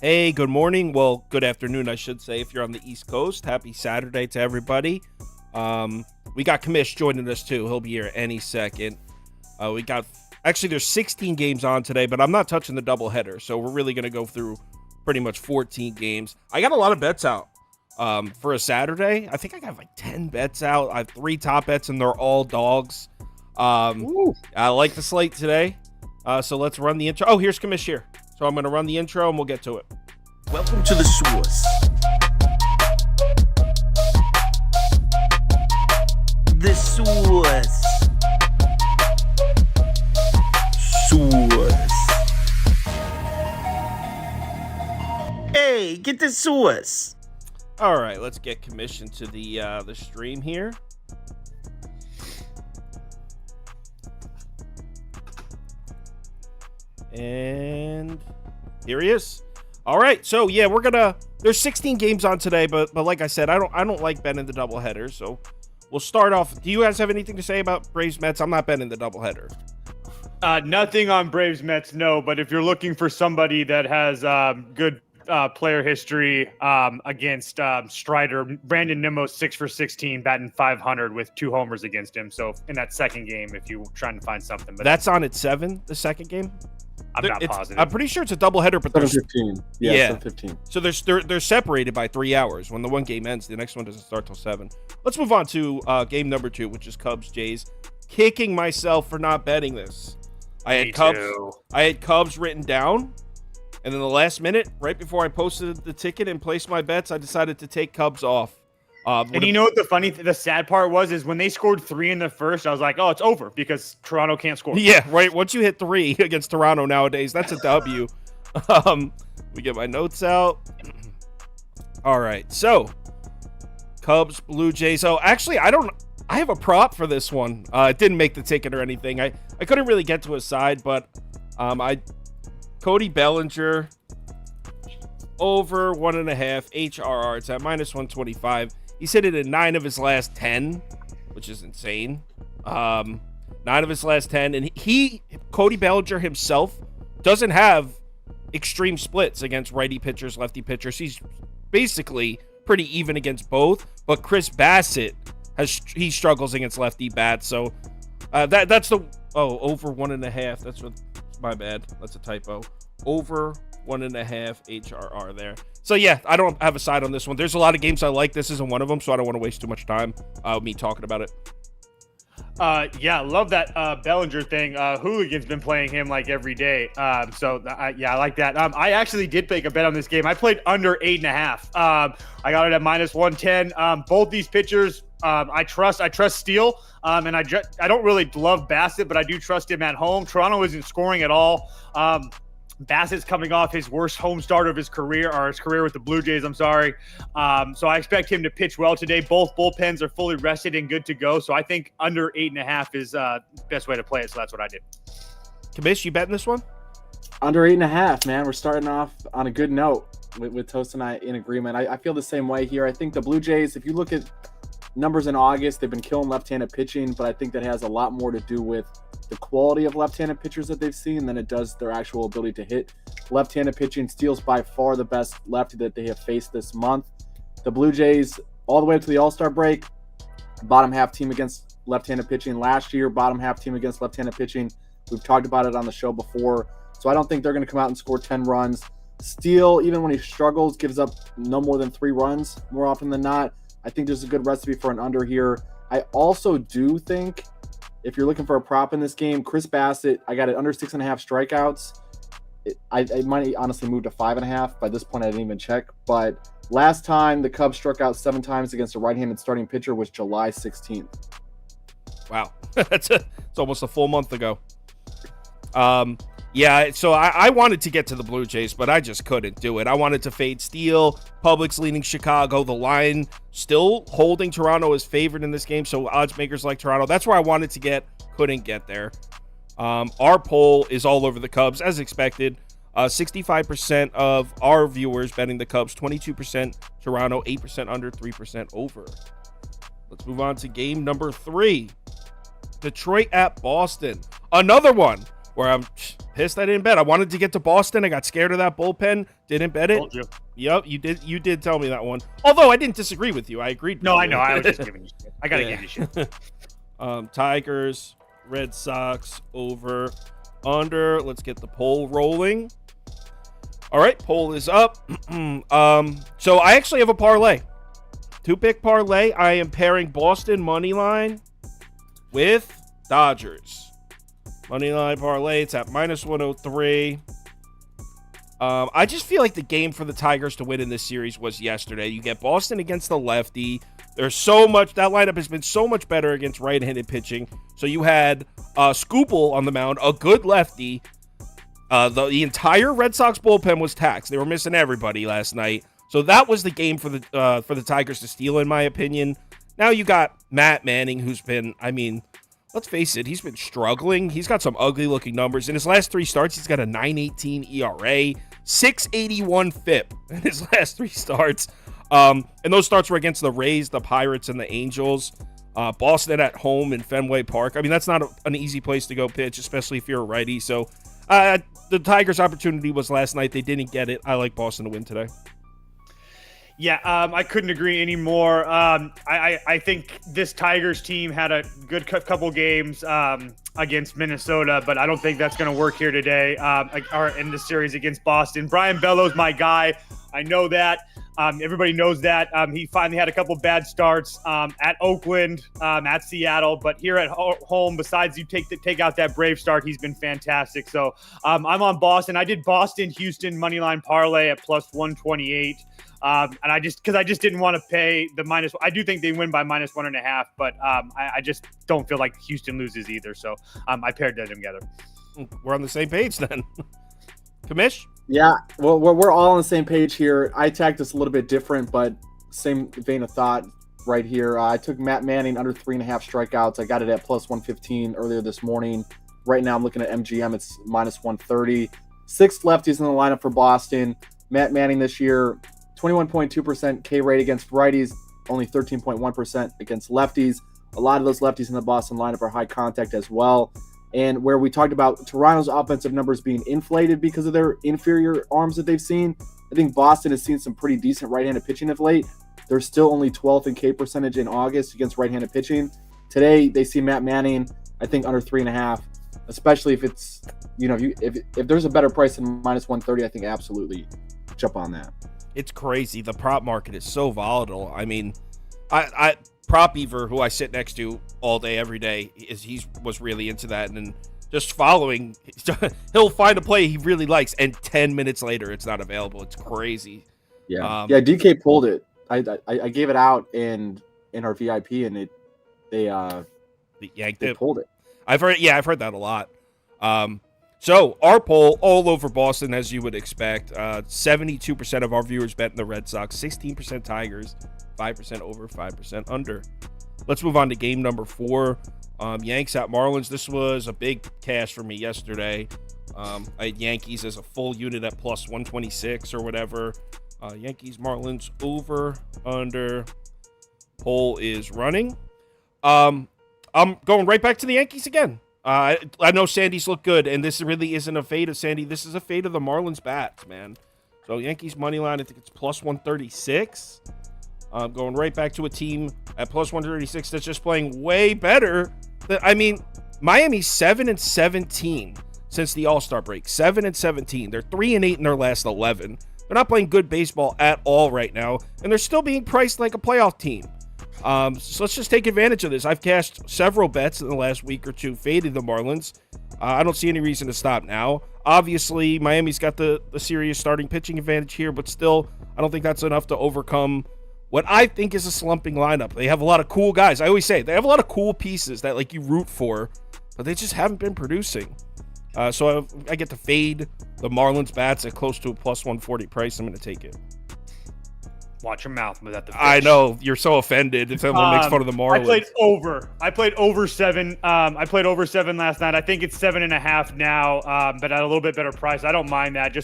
Hey, good morning. Well, good afternoon, I should say, if you're on the East Coast. Happy Saturday to everybody. We got Kamish joining us too. He'll be here any second. There's 16 games on today, but I'm not touching the doubleheader, so we're really going to go through pretty much 14 games. I got a lot of bets out for a Saturday. I think I got like 10 bets out. I have 3 top bets, and they're all dogs. I like the slate today, so let's run the intro. Oh, here's Kamish here. So I'm going to run the intro, and we'll get to it. Welcome to the source. The source. Hey, get the source. All right, let's get commission to the stream here. And here he is. All right, so yeah, there's 16 games on today, but like I said, I don't like betting the doubleheader, so we'll start off. Do you guys have anything to say about Braves Mets? I'm not betting the doubleheader. Nothing on Braves Mets, no. But if you're looking for somebody that has good player history against Strider, Brandon Nimmo 6 for 16, batting 500 with 2 homers against him. So in that second game, if you're trying to find something, but that's on at 7, the second game. I'm not positive. I'm pretty sure it's a doubleheader, but there's 15. Yeah. 15. So they're separated by 3 hours. When the one game ends, the next one doesn't start till 7. Let's move on to game number 2, which is Cubs Jays. Kicking myself for not betting this. I had Cubs written down, and then the last minute, right before I posted the ticket and placed my bets, I decided to take Cubs off. And you know what the sad part was is when they scored 3 in the first, I was like, oh, it's over because Toronto can't score. Yeah, right. Once you hit 3 against Toronto nowadays, that's a W. We get my notes out. All right, so Cubs, Blue Jays. Oh, actually, I have a prop for this one. It didn't make the ticket or anything. I couldn't really get to a side, but Cody Bellinger over 1.5 HRR. It's at -125. He's hit it in 9 of his last 10, which is insane. 9 of his last 10, and Cody Bellinger himself doesn't have extreme splits against righty pitchers, lefty pitchers. He's basically pretty even against both, but Chris Bassett he struggles against lefty bats. So that's the over 1.5. That's what my bad. That's a typo. Over 1.5 HRR there. So yeah, I don't have a side on this one. There's a lot of games I like. This isn't one of them, so I don't want to waste too much time me talking about it. Yeah, love that Bellinger thing. Hooligan's been playing him like every day. I like that. I actually did make a bet on this game. I played under 8.5. I got it at -110. Both these pitchers, I trust Steele. And I don't really love Bassett, but I do trust him at home. Toronto isn't scoring at all. Bassett's coming off his worst home start of his career, or his career with the Blue Jays, I'm sorry. So I expect him to pitch well today. Both bullpens are fully rested and good to go. So I think under 8.5 is the best way to play it. So that's what I did. Kamish, you betting this one? Under 8.5, man. We're starting off on a good note with Toast and I in agreement. I feel the same way here. I think the Blue Jays, if you look at numbers in August, they've been killing left-handed pitching, but I think that has a lot more to do with the quality of left-handed pitchers that they've seen than it does their actual ability to hit left-handed pitching. Steele's by far the best lefty that they have faced this month. The Blue Jays, all the way up to the All-Star break, bottom half team against left-handed pitching last year, bottom half team against left-handed pitching. We've talked about it on the show before, so I don't think they're going to come out and score 10 runs. Steele, even when he struggles, gives up no more than 3 runs more often than not. I think there's a good recipe for an under here. I also do think if you're looking for a prop in this game, Chris Bassett, I got it under 6.5 strikeouts. I might honestly move to 5.5. By this point, I didn't even check. But last time the Cubs struck out 7 times against a right-handed starting pitcher was July 16th. Wow. It's almost a full month ago. Yeah, so I wanted to get to the Blue Jays, but I just couldn't do it. I wanted to fade Steele. Public's leaning Chicago. The line still holding Toronto as favored in this game, so odds makers like Toronto. That's where I wanted to get. Couldn't get there. Our poll is all over the Cubs, as expected. 65% of our viewers betting the Cubs, 22% Toronto, 8% under, 3% over. Let's move on to game number 3. Detroit at Boston. Another one where I'm pissed I didn't bet. I wanted to get to Boston. I got scared of that bullpen. Didn't bet it. Told you. Yep, you did. You did tell me that one. Although I didn't disagree with you. I agreed. No, with I you. know. I was just giving you shit. I gotta give you shit. Tigers, Red Sox, over, under. Let's get the poll rolling. All right, poll is up. So I actually have a parlay. 2-pick parlay. I am pairing Boston money line with Dodgers. Money line parlay. It's at -103. I just feel like the game for the Tigers to win in this series was yesterday. You get Boston against the lefty. There's so much. That lineup has been so much better against right-handed pitching. So you had Scoople on the mound, a good lefty. The entire Red Sox bullpen was taxed. They were missing everybody last night. So that was the game for the Tigers to steal, in my opinion. Now you got Matt Manning, who's been, I mean, let's face it, he's been struggling. He's got some ugly-looking numbers. In his last 3 starts, he's got a 9.18 ERA, 6.81 FIP in his last 3 starts. And those starts were against the Rays, the Pirates, and the Angels. Boston at home in Fenway Park. I mean, that's not an easy place to go pitch, especially if you're a righty. So the Tigers' opportunity was last night. They didn't get it. I like Boston to win today. Yeah, I couldn't agree anymore. I think this Tigers team had a good couple games against Minnesota, but I don't think that's going to work here today or in the series against Boston. Brian Bellows, my guy. I know that. Everybody knows that. He finally had a couple bad starts at Oakland, at Seattle, but here at home, besides you take out that Brave start, he's been fantastic. So I'm on Boston. I did Boston-Houston moneyline parlay at +128. And I just didn't want to pay the minus. I do think they win by -1.5, but I just don't feel like Houston loses either. So I paired them together. We're on the same page then. Kamish? Yeah, well, we're all on the same page here. I attacked this a little bit different, but same vein of thought right here. I took Matt Manning under 3.5 strikeouts. I got it at +115 earlier this morning. Right now I'm looking at MGM. It's -130. 6 lefties in the lineup for Boston. Matt Manning this year, 21.2% K rate against righties, only 13.1% against lefties. A lot of those lefties in the Boston lineup are high contact as well. And where we talked about Toronto's offensive numbers being inflated because of their inferior arms that they've seen, I think Boston has seen some pretty decent right-handed pitching of late. They're still only 12th in K percentage in August against right-handed pitching. Today, they see Matt Manning, I think, under 3.5, especially if it's, if there's a better price than -130, I think absolutely jump on that. It's crazy. The prop market is so volatile. I mean, I Prop Beaver, who I sit next to all day, every day, he was really into that. And then just following, he'll find a play he really likes, and 10 minutes later, it's not available. It's crazy. Yeah, DK pulled it. I gave it out in our VIP, and they yanked it. Pulled it. I've heard that a lot. So our poll all over Boston, as you would expect. 72% of our viewers bet in the Red Sox, 16% Tigers, 5% over, 5% under. Let's move on to game number 4. Yanks at Marlins. This was a big cash for me yesterday. I had Yankees as a full unit at +126 or whatever. Yankees, Marlins, over, under. Poll is running. I'm going right back to the Yankees again. I know Sandy's look good, and this really isn't a fade of Sandy. This is a fade of the Marlins bats, man. So Yankees money line, I think it's +136. Going right back to a team at +136 that's just playing way better. I mean, Miami's 7-17 since the All-Star break. 7-17. They're 3-8 in their last 11. They're not playing good baseball at all right now, and they're still being priced like a playoff team. So let's just take advantage of this. I've cashed several bets in the last week or two, faded the Marlins. I don't see any reason to stop now. Obviously, Miami's got the serious starting pitching advantage here, but still, I don't think that's enough to overcome what I think is a slumping lineup. They have a lot of cool guys. I always say they have a lot of cool pieces that like you root for, but they just haven't been producing. So I get to fade the Marlins bats at close to a +140 price. I'm going to take it. Watch your mouth with that. I know you're so offended if someone makes fun of the Marlins. I played over 7. I played over 7 last night. I think it's 7.5 now, but at a little bit better price. I don't mind that.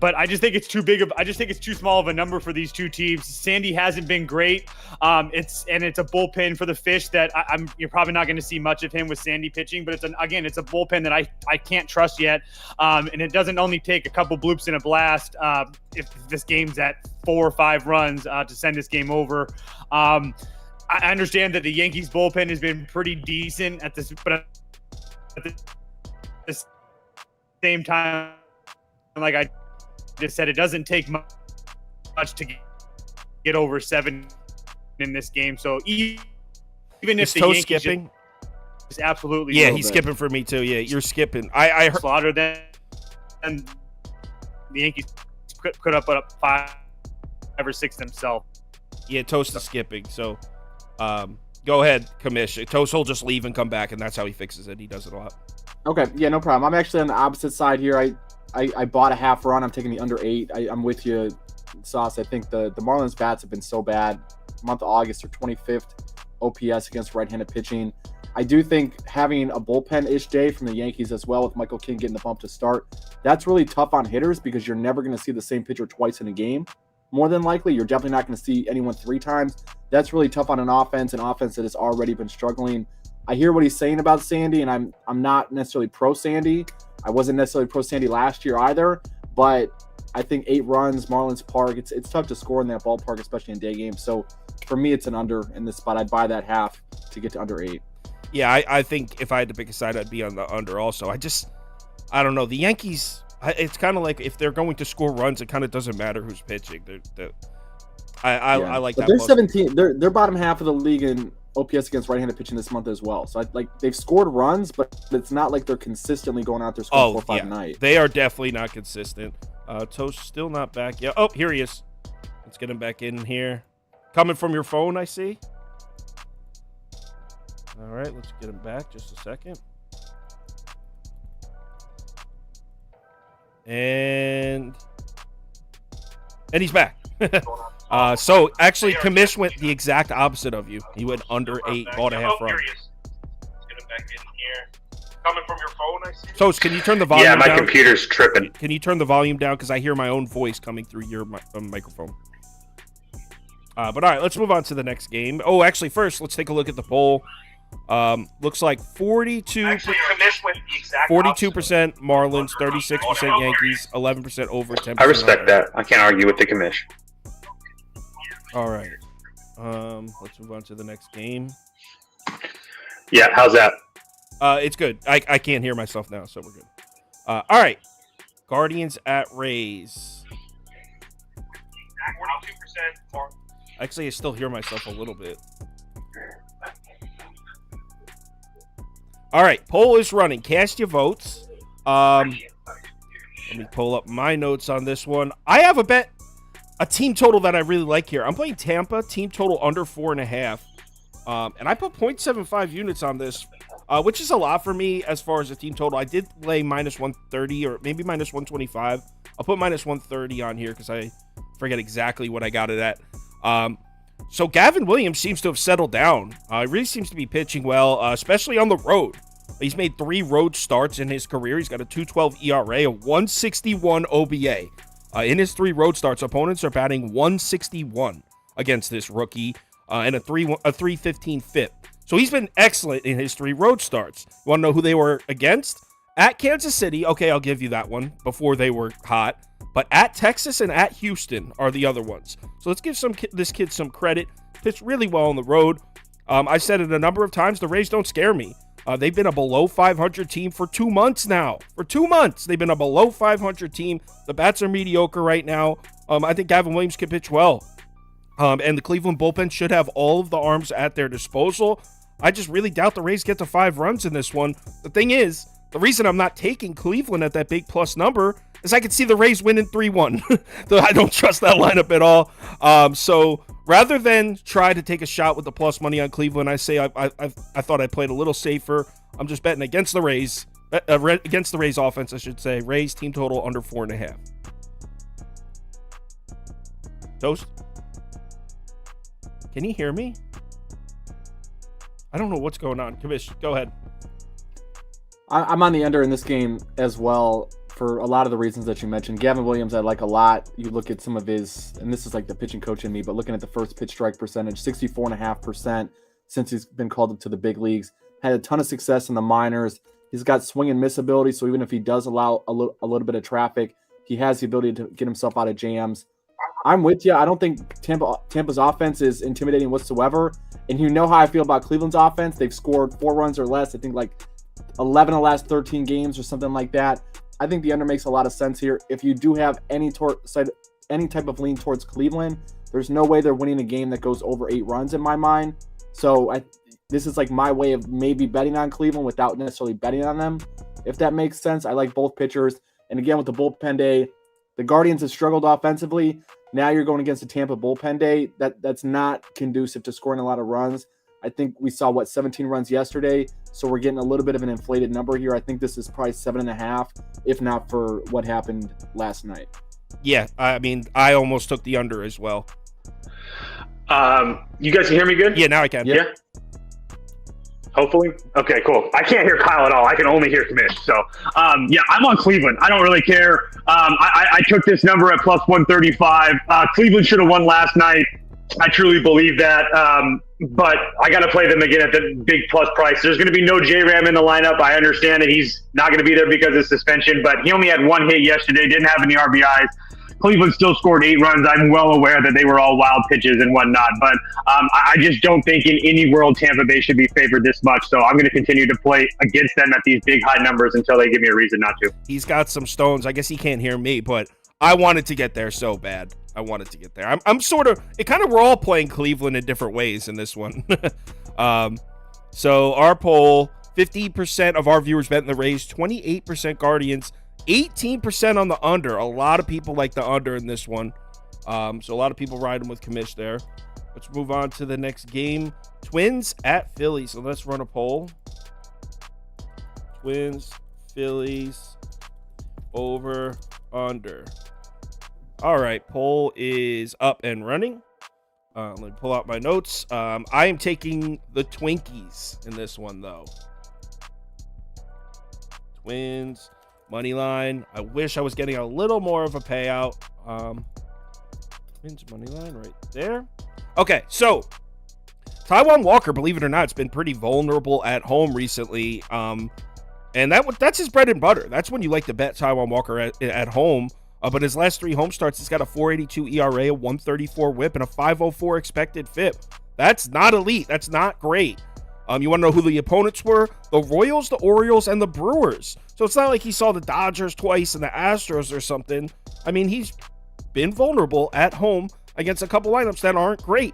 But I just think it's too big of. I just think it's too small of a number for these two teams. Sandy hasn't been great. It's a bullpen for the Fish that you're probably not going to see much of him with Sandy pitching. But it's a bullpen that I can't trust yet. And it doesn't only take a couple bloops and a blast. If this game's at 4 or 5 runs to send this game over. I understand that the Yankees bullpen has been pretty decent at this, but at the same time, like I just said, it doesn't take much to get over 7 in this game. So even if the Yankees skipping, is absolutely he's skipping for me too. Yeah, you're skipping. I heard slaughter then, and the Yankees could have put up 5 or 6 themselves. Yeah, Toast is skipping. So, go ahead, Commish. Toast will just leave and come back, and that's how he fixes it. He does it a lot. Okay, yeah, no problem. I'm actually on the opposite side here. I bought a half run. I'm taking the under 8. I'm with you, Sauce. I think the Marlins bats have been so bad. Month of August, they're 25th OPS against right-handed pitching. I do think having a bullpen-ish day from the Yankees as well, with Michael King getting the bump to start, that's really tough on hitters because you're never going to see the same pitcher twice in a game. More than likely, you're definitely not going to see anyone 3 times. That's really tough on an offense that has already been struggling. I hear what he's saying about Sandy, and I'm not necessarily pro Sandy. I wasn't necessarily pro Sandy last year either, but I think 8 runs, Marlins Park, it's tough to score in that ballpark, especially in day games. So for me, it's an under in this spot. I'd buy that half to get to under 8. Yeah, I think if I had to pick a side, I'd be on the under also. I don't know. The Yankees, it's kind of like if they're going to score runs, it kind of doesn't matter who's pitching. I like but that. They're 17. They're bottom half of the league in OPS against right-handed pitching this month as well. So they've scored runs, but it's not like they're consistently going out there scoring 4 or 5 a night. They are definitely not consistent. Toast still not back yet. Oh, here he is. Let's get him back in here. Coming from your phone, I see. All right, let's get him back just a second. And he's back. So actually, Commish went the exact opposite of you. He went under 8, bought a half run. Let's get him back in here. Coming from your phone, I see. Toast, can you turn the volume down? Yeah, my computer's tripping. Can you turn the volume down? Because I hear my own voice coming through your microphone. But all right, let's move on to the next game. Oh, actually, first, let's take a look at the poll. Looks like 42% Marlins, 36% Yankees, 11% over, 10%. I respect that. I can't argue with the commish. All right. Let's move on to the next game. Yeah, how's that? It's good. I can't hear myself now, so we're good. All right. Guardians at Rays. 42%. Actually, I still hear myself a little bit. All right, poll is running. Cast your votes. Let me pull up my notes on this one. I have a team total that I really like here. I'm playing Tampa, team total under 4.5. And I put 0.75 units on this, which is a lot for me as far as a team total. I did lay minus 130 or maybe minus 125. I'll put minus 130 on here because I forget exactly what I got it at. So Gavin Williams seems to have settled down. He really seems to be pitching well, especially on the road. He's made 3 road starts in his career. He's got a 2.12 ERA, a 161 OBA. In his 3 road starts, opponents are batting 161 against this rookie and a 315 FIP. So he's been excellent in his 3 road starts. You want to know who they were against? At Kansas City, okay, I'll give you that one before they were hot. But at Texas and at Houston are the other ones. So let's give this kid some credit. Pitched really well on the road. I've said it a number of times, the Rays don't scare me. They've been a below 500 team for 2 months now. For 2 months, they've been a below 500 team. The bats are mediocre right now. I think Gavin Williams can pitch well. And the Cleveland bullpen should have all of the arms at their disposal. I just really doubt the Rays get to 5 runs in this one. The thing is, the reason I'm not taking Cleveland at that big plus number is I could see the Rays winning 3-1. I don't trust that lineup at all. So rather than try to take a shot with the plus money on Cleveland, I say I thought I played a little safer. I'm just betting against the Rays, against the Rays offense, I should say. Rays team total under 4.5. Toast? Can you hear me? I don't know what's going on. Kamish, go ahead. I'm on the under in this game as well for a lot of the reasons that you mentioned. Gavin Williams, I like a lot. You look at some of his, and this is like the pitching coach in me, but looking at the first pitch strike percentage, 64.5% since he's been called up to the big leagues. Had a ton of success in the minors. He's got swing and miss ability, so even if he does allow a little bit of traffic, he has the ability to get himself out of jams. I'm with you. I don't think Tampa's offense is intimidating whatsoever. And you know how I feel about Cleveland's offense. They've scored 4 runs or less. I think like 11 of the last 13 games or something like that. I think the under makes a lot of sense here. If you do have any type of lean towards Cleveland, there's no way they're winning a game that goes over 8 runs in my mind. So this is like my way of maybe betting on Cleveland without necessarily betting on them, if that makes sense. I like both pitchers. And again, with the bullpen day, the Guardians have struggled offensively. Now you're going against a Tampa bullpen day. That's not conducive to scoring a lot of runs. I think we saw, 17 runs yesterday. So we're getting a little bit of an inflated number here. I think this is probably 7.5, if not for what happened last night. Yeah, I mean, I almost took the under as well. You guys can hear me good? Yeah, now I can. Yeah. Hopefully. Okay, cool. I can't hear Kyle at all. I can only hear Kamish. So, yeah, I'm on Cleveland. I don't really care. I took this number at plus 135. Cleveland should have won last night. I truly believe that. But I got to play them again at the big plus price. There's going to be no J-Ram in the lineup. I understand that he's not going to be there because of suspension, but he only had 1 hit yesterday, didn't have any RBIs. Cleveland still scored 8 runs. I'm well aware that they were all wild pitches and whatnot, but I just don't think in any world Tampa Bay should be favored this much. So I'm going to continue to play against them at these big high numbers until they give me a reason not to. He's got some stones. I guess he can't hear me, but I wanted to get there so bad. I wanted to get there. I'm sort of, we're all playing Cleveland in different ways in this one. So our poll, 50% of our viewers bet in the Rays, 28% Guardians, 18% on the under. A lot of people like the under in this one. So a lot of people riding with Kamish there. Let's move on to the next game. Twins at Phillies. So let's run a poll. Twins, Phillies, over, under. All right, poll is up and running. Let me pull out my notes. I am taking the Twinkies in this one, though. Twins, money line. I wish I was getting a little more of a payout. Twins, money line right there. Okay, so Taijuan Walker, believe it or not, has been pretty vulnerable at home recently. And that's his bread and butter. That's when you like to bet Taijuan Walker at home. But his last 3 home starts, he's got a 4.82 ERA, a 1.34 WHIP, and a 5.04 expected FIP. That's not elite. That's not great. You want to know who the opponents were? The Royals, the Orioles, and the Brewers. So it's not like he saw the Dodgers twice and the Astros or something. I mean, he's been vulnerable at home against a couple lineups that aren't great.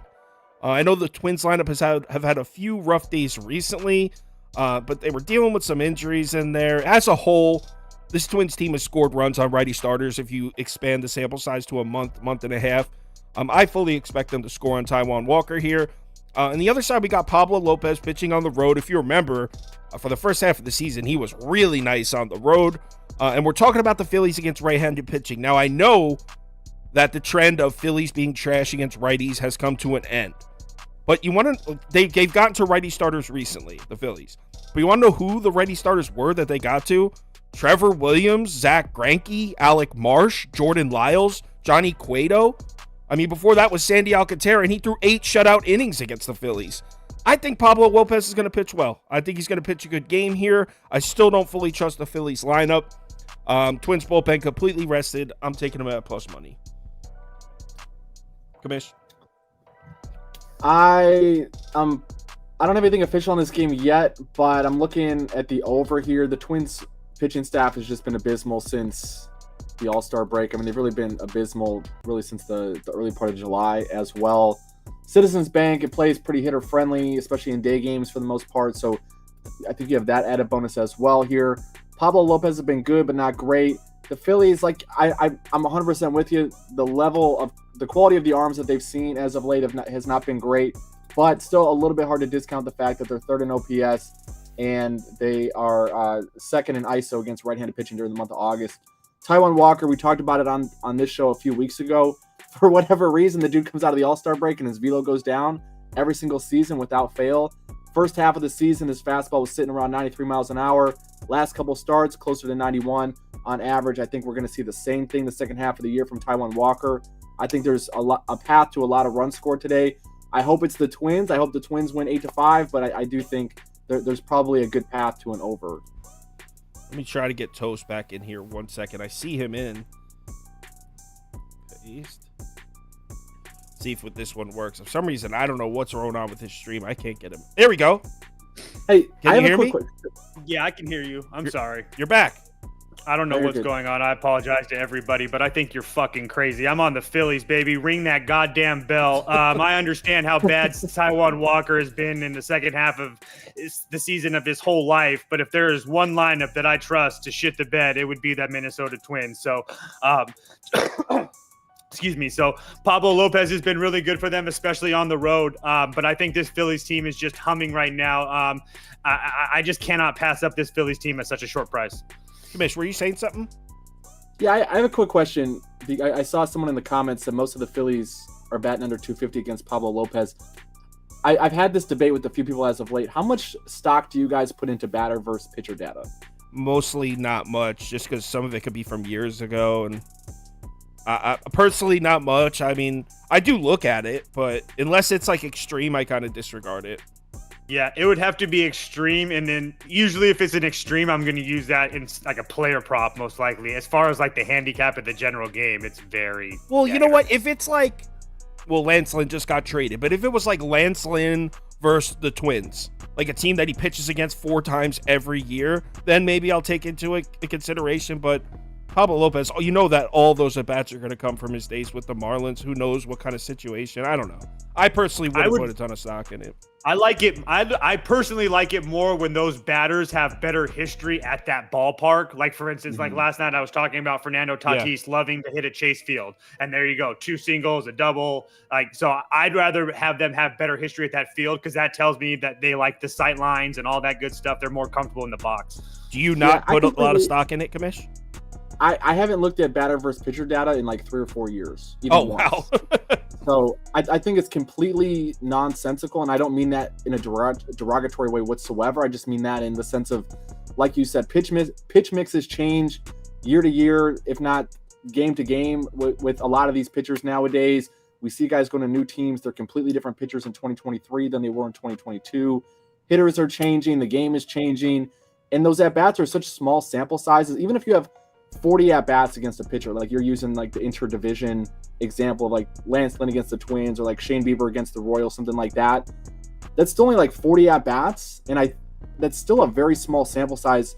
I know the Twins lineup have had a few rough days recently, but they were dealing with some injuries in there. As a whole, this Twins team has scored runs on righty starters if you expand the sample size to a month and a half. I fully expect them to score on Taijuan Walker here. On the other side, we got Pablo Lopez pitching on the road. If you remember, for the first half of the season, he was really nice on the road. And we're talking about the Phillies against right-handed pitching. Now, I know that the trend of Phillies being trash against righties has come to an end. But they've gotten to righty starters recently, the Phillies. But you want to know who the righty starters were that they got to? Trevor Williams, Zach Greinke, Alec Marsh, Jordan Lyles, Johnny Cueto. I mean, before that was Sandy Alcantara, and he threw 8 shutout innings against the Phillies. I think Pablo Lopez is going to pitch well. I think he's going to pitch a good game here. I still don't fully trust the Phillies lineup. Twins bullpen completely rested. I'm taking them at plus money. Kamish? I don't have anything official on this game yet, but I'm looking at the over here. The Twins pitching staff has just been abysmal since the All-Star break. I mean, they've really been abysmal really since the early part of July as well. Citizens Bank, it plays pretty hitter-friendly, especially in day games for the most part, so I think you have that added bonus as well here. Pablo Lopez has been good, but not great. The Phillies, like, I'm 100% with you. The quality of the arms that they've seen as of late has not been great, but still a little bit hard to discount the fact that they're third in OPS and they are second in ISO against right-handed pitching during the month of August. Taijuan Walker, we talked about it on this show a few weeks ago. For whatever reason, the dude comes out of the All-Star break and his velo goes down. every single season without fail. First half of the season, his fastball was sitting around 93 miles an hour. Last couple starts, closer to 91 on average. I think we're going to see the same thing the second half of the year from Taijuan Walker. I think there's a path to a lot of runs scored today. I hope it's the Twins. I hope the Twins win 8-5, but I do think there's probably a good path to an over. Let me try to get Toast back in here 1 second. I see him in. Paste. See if this one works. For some reason, I don't know what's going on with his stream. I can't get him. There we go. Hey, can you hear me? Yeah, I can hear you. I'm sorry. You're back. I don't know what's going on. I apologize to everybody, but I think you're fucking crazy. I'm on the Phillies, baby. Ring that goddamn bell. I understand how bad Taijuan Walker has been in the second half of the season of his whole life, but if there is one lineup that I trust to shit the bed, it would be that Minnesota Twins. So, excuse me. So Pablo Lopez has been really good for them, especially on the road. But I think this Phillies team is just humming right now. I just cannot pass up this Phillies team at such a short price. Commish, were you saying something? Yeah, I have a quick question. I saw someone in the comments that most of the Phillies are batting under 250 against Pablo Lopez. I've had this debate with a few people as of late. How much stock do you guys put into batter versus pitcher data? Mostly not much, just because some of it could be from years ago. And personally, not much. I mean, I do look at it, but unless it's like extreme, I kind of disregard it. Yeah, it would have to be extreme, and then usually if it's an extreme, I'm going to use that in like a player prop, most likely. As far as like the handicap of the general game, it's very... Well, you know what? If it's like... Well, Lance Lynn just got traded, but if it was like Lance Lynn versus the Twins, like a team that he pitches against 4 times every year, then maybe I'll take into a consideration, but... Pablo Lopez, you know that all those at-bats are going to come from his days with the Marlins. Who knows what kind of situation? I don't know. I personally wouldn't put a ton of stock in it. I like it. I personally like it more when those batters have better history at that ballpark. Like, for instance, like last night I was talking about Fernando Tatis loving to hit at Chase Field. And there you go. 2 singles, a double. Like, so I'd rather have them have better history at that field because that tells me that they like the sight lines and all that good stuff. They're more comfortable in the box. Do you not put a lot of stock in it, Kamish? I haven't looked at batter versus pitcher data in like 3 or 4 years. Wow. So I think it's completely nonsensical, and I don't mean that in a derogatory way whatsoever. I just mean that in the sense of, like you said, pitch mixes change year to year, if not game to game with a lot of these pitchers nowadays. We see guys going to new teams. They're completely different pitchers in 2023 than they were in 2022. Hitters are changing. The game is changing. And those at-bats are such small sample sizes. Even if you have 40 at-bats against a pitcher, like you're using like the inter-division example of like Lance Lynn against the Twins or like Shane Bieber against the Royals, something like that, that's still only like 40 at-bats, and that's still a very small sample size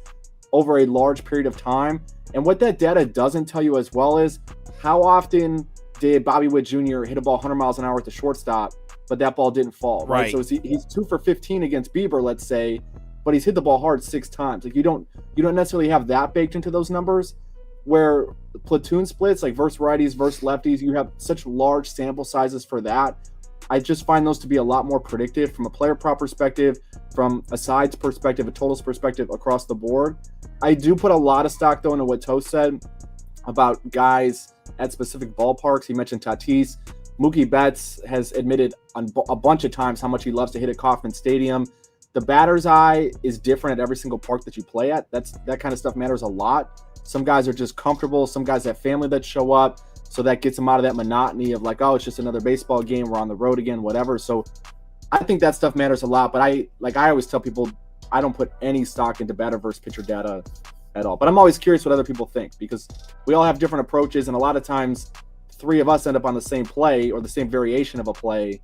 over a large period of time. And what that data doesn't tell you as well is how often did Bobby Witt Jr. hit a ball 100 miles an hour at the shortstop, but that ball didn't fall, right? So he's 2 for 15 against Bieber, let's say, but he's hit the ball hard 6 times. Like you don't necessarily have that baked into those numbers. Where platoon splits, like versus righties versus lefties, you have such large sample sizes for that. I just find those to be a lot more predictive from a player prop perspective, from a sides perspective, a totals perspective across the board. I do put a lot of stock though into what Toast said about guys at specific ballparks. He mentioned Tatis. Mookie Betts has admitted a bunch of times how much he loves to hit at Kauffman Stadium. The batter's eye is different at every single park that you play at. That kind of stuff matters a lot. Some guys are just comfortable. Some guys have family that show up. So that gets them out of that monotony of like, oh, it's just another baseball game. We're on the road again, whatever. So I think that stuff matters a lot. But I always tell people, I don't put any stock into batter versus pitcher data at all. But I'm always curious what other people think because we all have different approaches. And a lot of times 3 of us end up on the same play or the same variation of a play.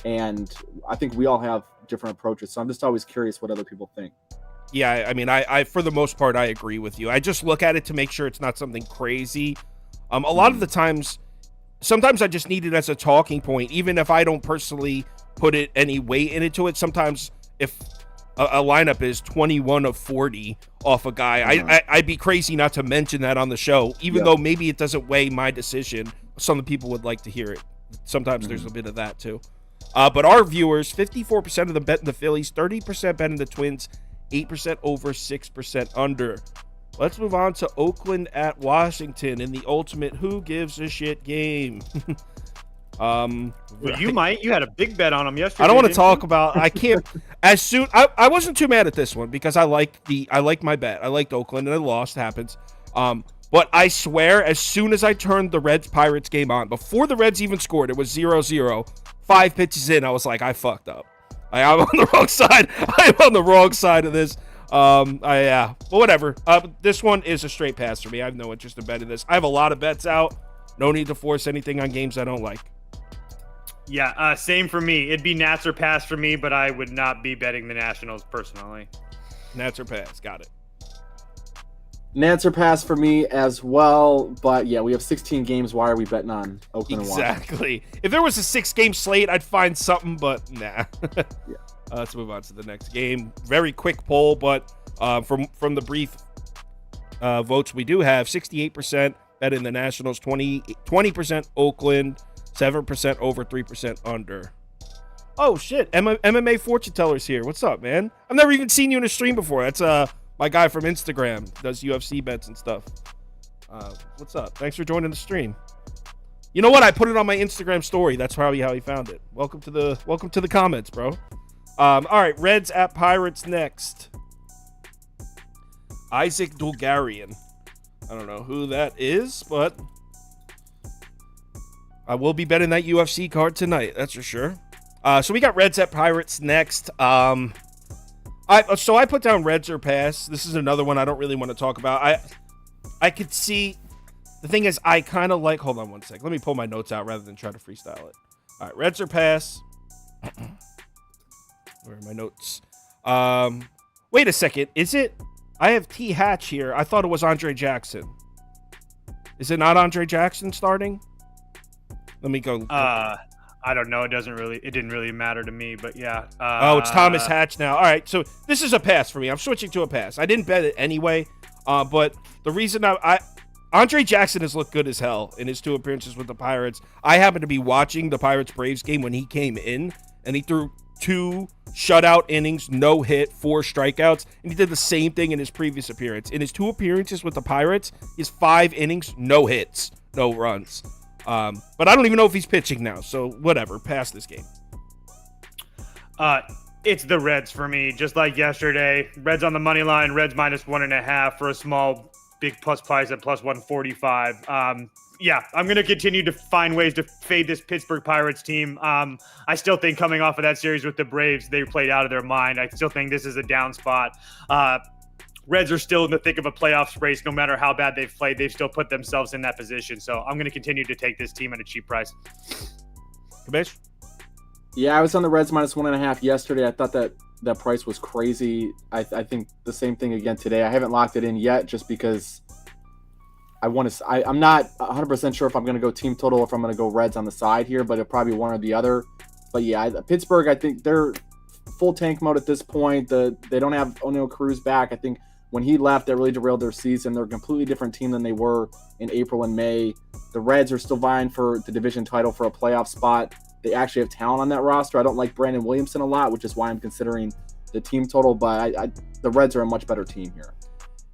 And I think we all have different approaches. So I'm just always curious what other people think. Yeah, I mean, I for the most part, I agree with you. I just look at it to make sure it's not something crazy. A lot of the times, sometimes I just need it as a talking point, even if I don't personally put any weight into it. Sometimes if a lineup is 21 of 40 off a guy, I'd be crazy not to mention that on the show, even though maybe it doesn't weigh my decision. Some people would like to hear it. Sometimes there's a bit of that too. But our viewers, 54% of them bet in the Phillies, 30% bet in the Twins, 8% over, 6% under. Let's move on to Oakland at Washington in the ultimate who gives a shit game. Well, you might. You had a big bet on them yesterday. I don't want to didn't talk you? about. I can't. As soon I wasn't too mad at this one because I liked my bet. I liked Oakland and I lost. Happens. But I swear, as soon as I turned the Reds Pirates game on, before the Reds even scored, it was 0-0. 5 pitches in, I was like, I fucked up. I'm on the wrong side. I'm on the wrong side of this. But whatever. This one is a straight pass for me. I have no interest in betting this. I have a lot of bets out. No need to force anything on games I don't like. Yeah, same for me. It'd be Nats or pass for me, but I would not be betting the Nationals personally. Nats or pass. Got it. Nats or pass for me as well, but yeah, we have 16 games. Why are we betting on Oakland and Washington? Exactly. If there was a 6-game slate, I'd find something, but nah. Yeah. Let's move on to the next game. Very quick poll, but from the brief votes we do have, 68% bet in the Nationals, 20% Oakland, 7% over, 3% under. Oh shit! MMA fortune teller's here. What's up, man? I've never even seen you in a stream before. That's my guy from Instagram, does UFC bets and stuff. What's up? Thanks for joining the stream. You know what? I put it on my Instagram story. That's probably how he found it. Welcome to the comments, bro. All right, Reds at Pirates next. Isaac Dulgarian. I don't know who that is, but I will be betting that UFC card tonight. That's for sure. So we got Reds at Pirates next. I put down Reds or pass. This is another one I don't really want to talk about. I could see. The thing is, I kind of like. Hold on one sec. Let me pull my notes out rather than try to freestyle it. All right, Reds or pass. Where are my notes? Wait a second. Is it? I have T Hatch here. I thought it was Andre Jackson. Is it not Andre Jackson starting? Let me go. I don't know. It didn't really matter to me, but yeah. It's Thomas Hatch now. All right, so this is a pass for me. I'm switching to a pass. I didn't bet it anyway, but the reason Andre Jackson has looked good as hell in his 2 appearances with the Pirates. I happened to be watching the Pirates-Braves game when he came in, and he threw 2 shutout innings, no hit, 4 strikeouts, and he did the same thing in his previous appearance. In his 2 appearances with the Pirates, he has 5 innings, no hits, no runs. But I don't even know if he's pitching now, so whatever. Pass this game. It's the Reds for me, just like yesterday. Reds on the money line, Reds minus 1.5 for a small, big plus price at plus 145. Yeah, I'm going to continue to find ways to fade this Pittsburgh Pirates team. I still think coming off of that series with the Braves, they played out of their mind. I still think this is a down spot. Reds are still in the thick of a playoffs race. No matter how bad they've played, they've still put themselves in that position. So I'm going to continue to take this team at a cheap price. Kabish? Yeah, I was on the Reds minus 1.5 yesterday. I thought that price was crazy. I think the same thing again today. I haven't locked it in yet just because I'm not 100% sure if I'm going to go team total or if I'm going to go Reds on the side here, but it'll probably one or the other. But yeah, Pittsburgh, I think they're full tank mode at this point. They don't have O'Neal Cruz back. I think when he left, that really derailed their season. They're a completely different team than they were in April and May. The Reds are still vying for the division title for a playoff spot. They actually have talent on that roster. I don't like Brandon Williamson a lot, which is why I'm considering the team total, but the Reds are a much better team here.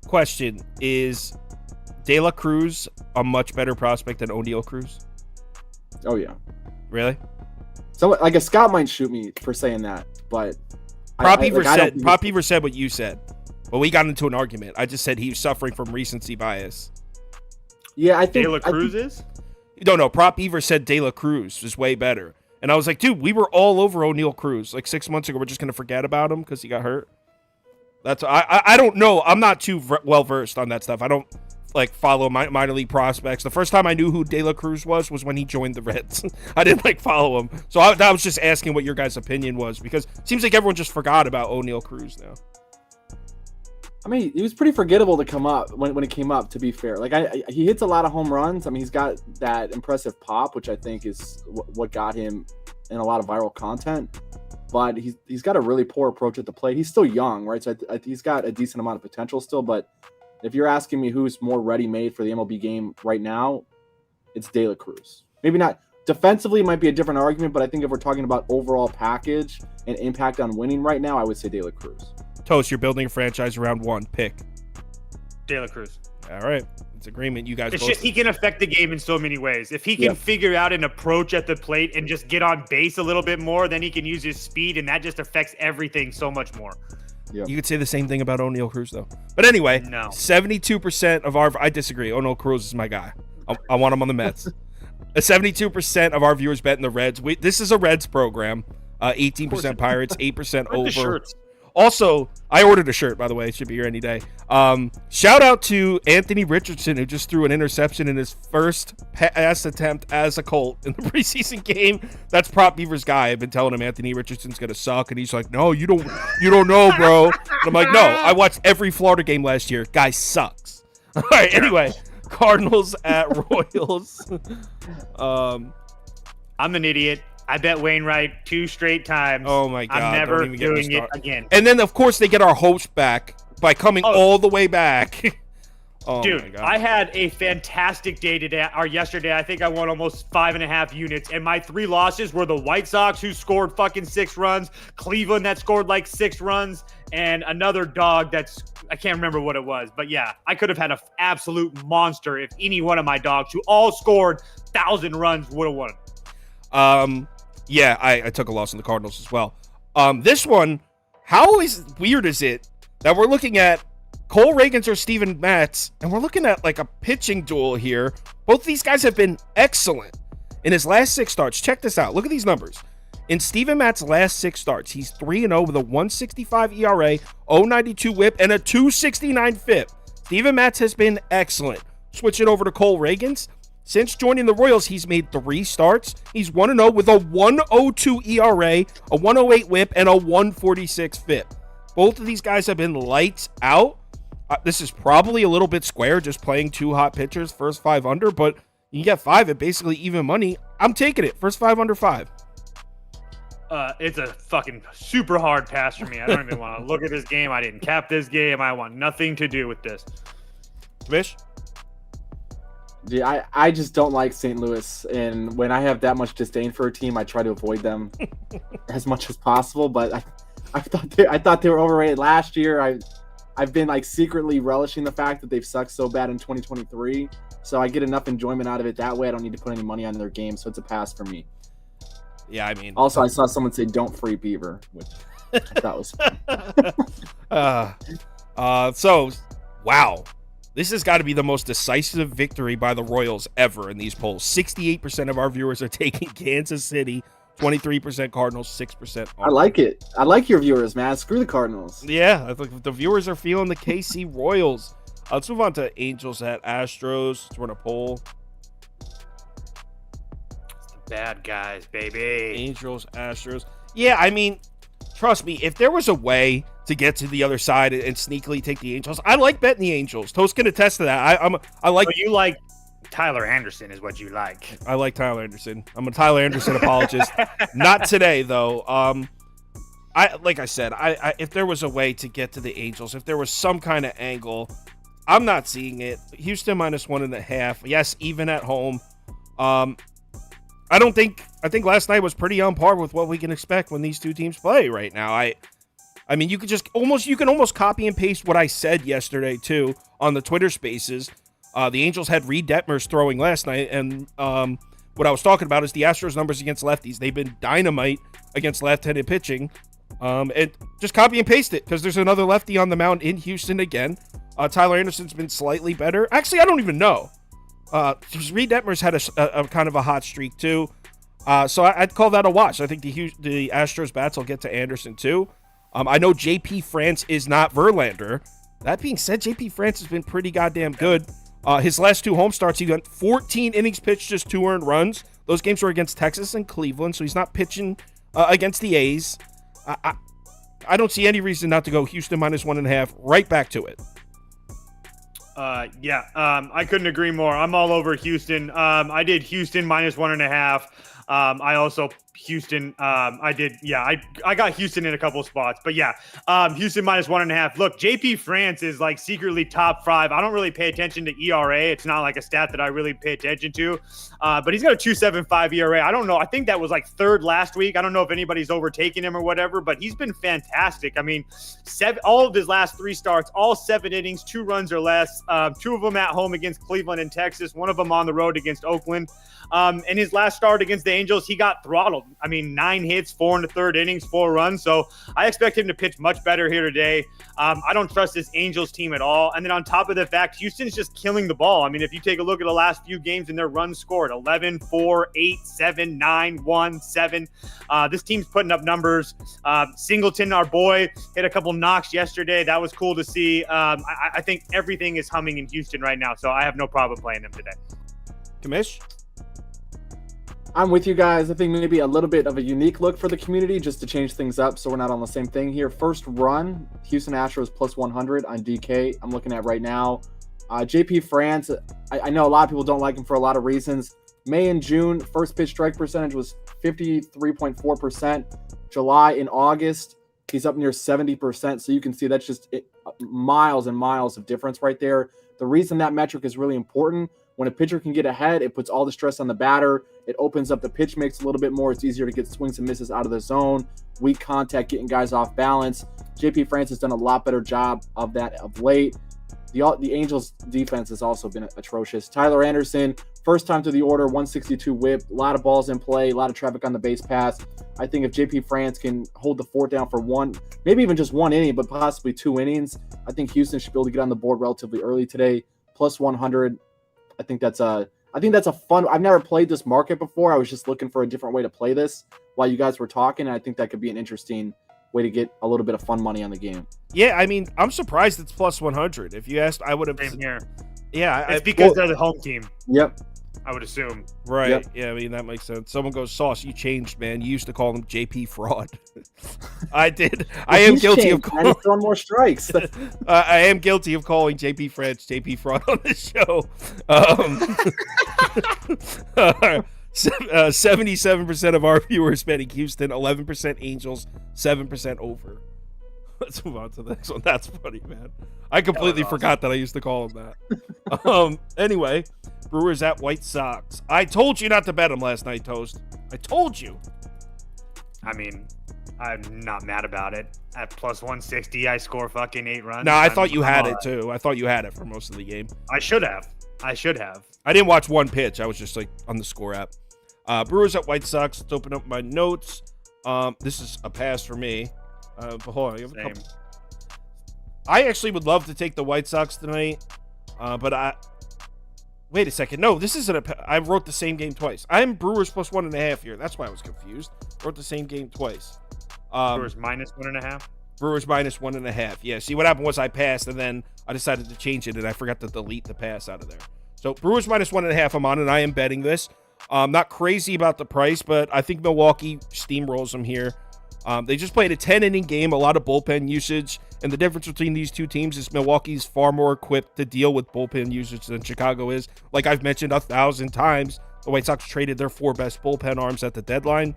Question, is De La Cruz a much better prospect than O'Neal Cruz? Oh, yeah. Really? So, like, a Scott might shoot me for saying that, but Prop Beaver said what you said, but we got into an argument. I just said he was suffering from recency bias. Yeah, I think De La Cruz is? No. Prop Beaver said De La Cruz is way better. And I was like, dude, we were all over O'Neal Cruz like 6 months ago. We're just going to forget about him because he got hurt. I don't know. I'm not too well versed on that stuff. I don't like follow minor league prospects. The first time I knew who De La Cruz was when he joined the Reds. I didn't like follow him. So I was just asking what your guys' opinion was because it seems like everyone just forgot about O'Neal Cruz now. I mean, he was pretty forgettable to come up when he came up, to be fair. Like, he hits a lot of home runs. I mean, he's got that impressive pop, which I think is what got him in a lot of viral content. But he's got a really poor approach at the plate. He's still young, right? So he's got a decent amount of potential still. But if you're asking me who's more ready-made for the MLB game right now, it's De La Cruz. Maybe not. Defensively might be a different argument, but I think if we're talking about overall package and impact on winning right now, I would say De La Cruz. Toast, you're building a franchise around one pick. De La Cruz. All right. It's agreement. You guys It's both. just he can affect the game in so many ways. If he can figure out an approach at the plate and just get on base a little bit more, then he can use his speed, and that just affects everything so much more. You could say the same thing about O'Neal Cruz, though. But anyway, No. 72% of our... I disagree. O'Neal Cruz is my guy. I want him on the Mets. 72% of our viewers bet in the Reds. This is a Reds program. 18% Pirates, 8% over. Shirts. Also, I ordered a shirt, by the way. It should be here any day. Shout out to Anthony Richardson, who just threw an interception in his first pass attempt as a Colt in the preseason game. That's Prop Beaver's guy. I've been telling him Anthony Richardson's going to suck, and he's like, no, you don't know, bro. And I'm like, no, I watched every Florida game last year. Guy sucks. All right, anyway, Cardinals at Royals. I'm an idiot. I bet Wainwright 2 straight times. Oh, my God. I'm never Don't even get me doing it started. again. And then, of course, they get our hopes back by coming all the way back. Oh, Dude, my God. I had a fantastic day today or yesterday. I think I won almost 5.5 units, and my 3 losses were the White Sox, who scored fucking 6 runs, Cleveland that scored like 6 runs, and another dog I can't remember what it was. But yeah, I could have had an absolute monster if any one of my dogs who all scored 1,000 runs would have won. Yeah, I took a loss on the Cardinals as well. This one, how weird is it that we're looking at Cole Reagans or Steven Matz, and we're looking at like a pitching duel here. Both these guys have been excellent in his last 6 starts. Check this out. Look at these numbers. In Steven Matz's last 6 starts, he's 3-0 with a 1.65 ERA, 0.92 WHIP, and a 2.69 FIP. Steven Matz has been excellent. Switch it over to Cole Reagans. Since joining the Royals, he's made 3 starts. He's 1-0 with a 1.02 ERA, a 1.08 WHIP, and a 1.46 FIP. Both of these guys have been lights out. This is probably a little bit square, just playing 2 hot pitchers, first 5 under, but you get 5 at basically even money. I'm taking it. First 5 under 5. It's a fucking super hard pass for me. I don't even want to look at this game. I didn't cap this game. I want nothing to do with this. Mish? Yeah, I just don't like St. Louis, and when I have that much disdain for a team, I try to avoid them as much as possible. But I thought they were overrated last year. I've been like secretly relishing the fact that they've sucked so bad in 2023. So I get enough enjoyment out of it that way. I don't need to put any money on their game, so it's a pass for me. Yeah, I mean. Also, I saw someone say "Don't free Beaver," which I thought was fun. So, wow. This has got to be the most decisive victory by the Royals ever in these polls. 68% of our viewers are taking Kansas City, 23% Cardinals, 6% I like it. I like your viewers, man. Screw the Cardinals. Yeah, I think the viewers are feeling the KC Royals. Let's move on to Angels at Astros. Let's run a poll. It's the bad guys, baby. Angels, Astros. Yeah, I mean, trust me, if there was a way to get to the other side and sneakily take the Angels, I like betting the Angels. Toast can attest to that. I like. So you like Tyler Anderson is what you like. I like Tyler Anderson. I'm a Tyler Anderson apologist. Not today though. Like I said, if there was a way to get to the Angels, if there was some kind of angle, I'm not seeing it. Houston -1.5. Yes, even at home. I think last night was pretty on par with what we can expect when these two teams play right now. I mean, you can almost copy and paste what I said yesterday too on the Twitter Spaces. The Angels had Reed Detmers throwing last night, and what I was talking about is the Astros numbers against lefties. They've been dynamite against left-handed pitching. And just copy and paste it because there's another lefty on the mound in Houston again. Tyler Anderson's been slightly better. Actually, I don't even know. Reed Detmers had a kind of a hot streak too. So I'd call that a watch. I think the Astros bats will get to Anderson too. I know JP France is not Verlander. That being said, JP France has been pretty goddamn good. His last 2 home starts, he went 14 innings pitched, just 2 earned runs. Those games were against Texas and Cleveland, so he's not pitching against the A's. I don't see any reason not to go Houston -1.5. Right back to it. I couldn't agree more. I'm all over Houston. I did Houston -1.5. I also Houston. I got Houston in a couple of spots, but yeah, Houston -1.5. Look, JP France is like secretly top 5. I don't really pay attention to ERA. It's not like a stat that I really pay attention to, but he's got a 2.75 ERA. I don't know. I think that was like 3rd last week. I don't know if anybody's overtaken him or whatever, but he's been fantastic. I mean, all of his last 3 starts, all 7 innings, 2 runs or less. 2 of them at home against Cleveland and Texas. 1 of them on the road against Oakland. In his last start against the Angels, he got throttled. I mean, 9 hits, 4 in the 3rd innings, 4 runs. So I expect him to pitch much better here today. I don't trust this Angels team at all. And then on top of the fact, Houston's just killing the ball. I mean, if you take a look at the last few games and their runs scored, 11, 4, 8, 7, 9, 1, 7. This team's putting up numbers. Singleton, our boy, hit a couple knocks yesterday. That was cool to see. I think everything is humming in Houston right now, so I have no problem playing them today. Kamish? I'm with you guys. I think maybe a little bit of a unique look for the community just to change things up so we're not on the same thing here. First run, Houston Astros +100 on DK. I'm looking at right now. JP France, I know a lot of people don't like him for a lot of reasons. May and June, first pitch strike percentage was 53.4%. July and August, he's up near 70%. So you can see that's just miles and miles of difference right there. The reason that metric is really important, when a pitcher can get ahead, it puts all the stress on the batter. It opens up the pitch mix a little bit more. It's easier to get swings and misses out of the zone, weak contact, getting guys off balance. JP France has done a lot better job of that of late. The Angels defense has also been atrocious. Tyler Anderson, first time to the order, 162 whip, a lot of balls in play, a lot of traffic on the base pass. I think if JP France can hold the fort down for 1, maybe even just 1 inning, but possibly 2 innings, I think Houston should be able to get on the board relatively early today. +100. I think that's a fun. I've never played this market before. I was just looking for a different way to play this while you guys were talking. And I think that could be an interesting way to get a little bit of fun money on the game. Yeah, I mean, I'm surprised it's +100. If you asked, I would have. Same here. Yeah, it's because they're the home team. Yep. I would assume. Right. Yep. Yeah, I mean, that makes sense. Someone goes, Sauce, you changed, man. You used to call him JP Fraud. I did. I am guilty of calling. He's throwing more strikes. I am guilty of calling JP France JP Fraud on this show. 77% of our viewers betting Houston, 11% Angels, 7% over. Let's move on to the next one. That's funny, man. I completely forgot that I used to call him that. Anyway, Brewers at White Sox. I told you not to bet them last night, Toast. I told you. I mean, I'm not mad about it. At +160, I score fucking 8 runs. No, I thought you had it too. I thought you had it for most of the game. I should have. I didn't watch one pitch. I was just like on the score app. Brewers at White Sox. Let's open up my notes. This is a pass for me. But hold on. I actually would love to take the White Sox tonight. But wait a second. No, this isn't I wrote the same game twice. I'm Brewers +1.5 here. That's why I was confused. Wrote the same game twice. Brewers -1.5. Brewers -1.5. Yeah. See, what happened was I passed and then I decided to change it and I forgot to delete the pass out of there. So Brewers -1.5. I'm on and I am betting this. Not crazy about the price, but I think Milwaukee steamrolls them here. They just played a 10-inning game, a lot of bullpen usage, and the difference between these two teams is Milwaukee's far more equipped to deal with bullpen usage than Chicago is. Like I've mentioned 1,000 times, the White Sox traded their 4 best bullpen arms at the deadline.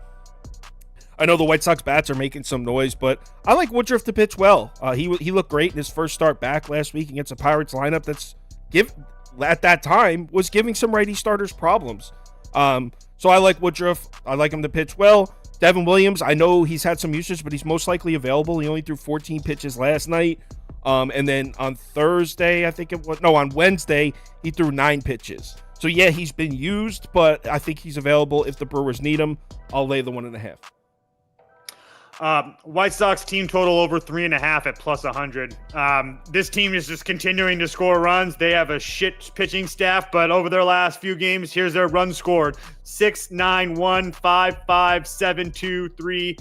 I know the White Sox bats are making some noise, but I like Woodruff to pitch well. He looked great in his first start back last week against a Pirates lineup that's at that time was giving some righty starters problems. So I like Woodruff. I like him to pitch well. Devin Williams, I know he's had some usage, but he's most likely available. He only threw 14 pitches last night. And then on Thursday, on Wednesday, he threw 9 pitches. So yeah, he's been used, but I think he's available if the Brewers need him. I'll lay the 1.5. White Sox team total over 3.5 at +100. This team is just continuing to score runs. They have a shit pitching staff, but over their last few games, here's their runs scored: 6, 9, 1, 5, 5, 7, 2, 3.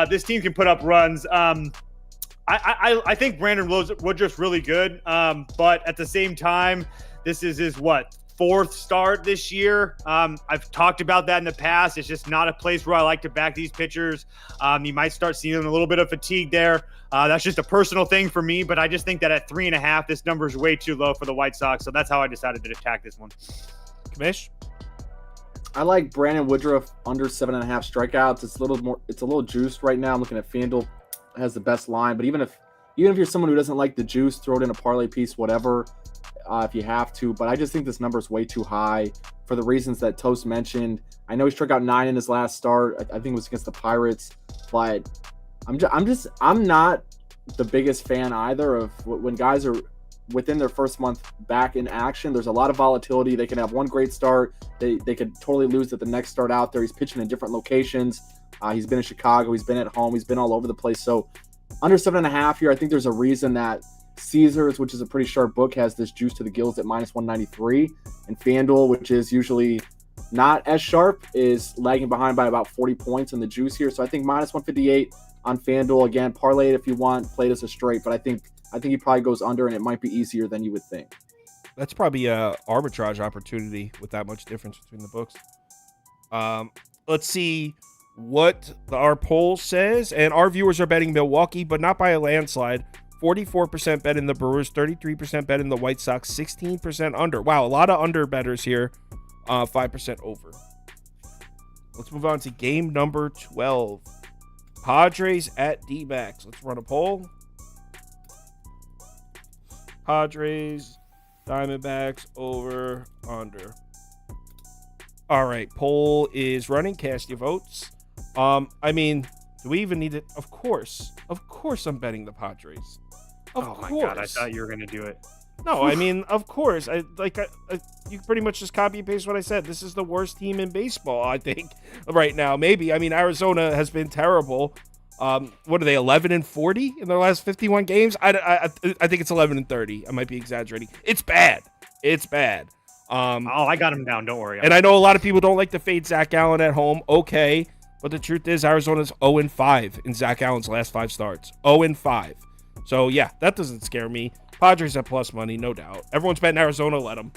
This team can put up runs. I think Brandon Woodruff's really good, but at the same time, this is his 4th start this year. I've talked about that in the past. It's just not a place where I like to back these pitchers. You might start seeing a little bit of fatigue there. That's just a personal thing for me, but I just think that at 3.5, this number is way too low for the White Sox. So that's how I decided to attack this one. Kamish? I like Brandon Woodruff under 7.5 strikeouts. It's a little more. It's a little juiced right now. I'm looking at FanDuel has the best line, but even if you're someone who doesn't like the juice, throw it in a parlay piece, whatever, if you have to. But I just think this number is way too high for the reasons that Toast mentioned. I know he struck out 9 in his last start. I think it was against the Pirates, but I'm not the biggest fan either of when guys are within their first month back in action. There's a lot of volatility. They can have one great start. They could totally lose at the next start out there. He's pitching in different locations. He's been in Chicago. He's been at home. He's been all over the place. So under 7.5 here, I think there's a reason that Caesars, which is a pretty sharp book, has this juice to the gills at -193, and FanDuel, which is usually not as sharp, is lagging behind by about 40 points in the juice here. So I think -158 on FanDuel. Again, parlay it if you want, play it as a straight, but I think he probably goes under, and it might be easier than you would think. That's probably a arbitrage opportunity with that much difference between the books. Let's see what our poll says, and our viewers are betting Milwaukee, but not by a landslide. 44% bet in the Brewers, 33% bet in the White Sox, 16% under. Wow, a lot of under bettors here. 5% over. Let's move on to game number 12. Padres at D-backs. Let's run a poll. Padres, Diamondbacks, over, under. All right, poll is running. Cast your votes. I mean, do we even need it? Of course I'm betting the Padres. Of course. My God, I thought you were going to do it. No, I mean, of course. You pretty much just copy and paste what I said. This is the worst team in baseball, I think, right now. Maybe. I mean, Arizona has been terrible. What are they, 11-40 in their last 51 games? I think it's 11-30. I might be exaggerating. It's bad. I got him down. Don't worry. And I know a lot of people don't like to fade Zach Allen at home. Okay. But the truth is, Arizona's 0-5 in Zach Allen's last 5 starts. 0-5. So, yeah, that doesn't scare me. Padres at plus money, no doubt. Everyone's betting Arizona, let them.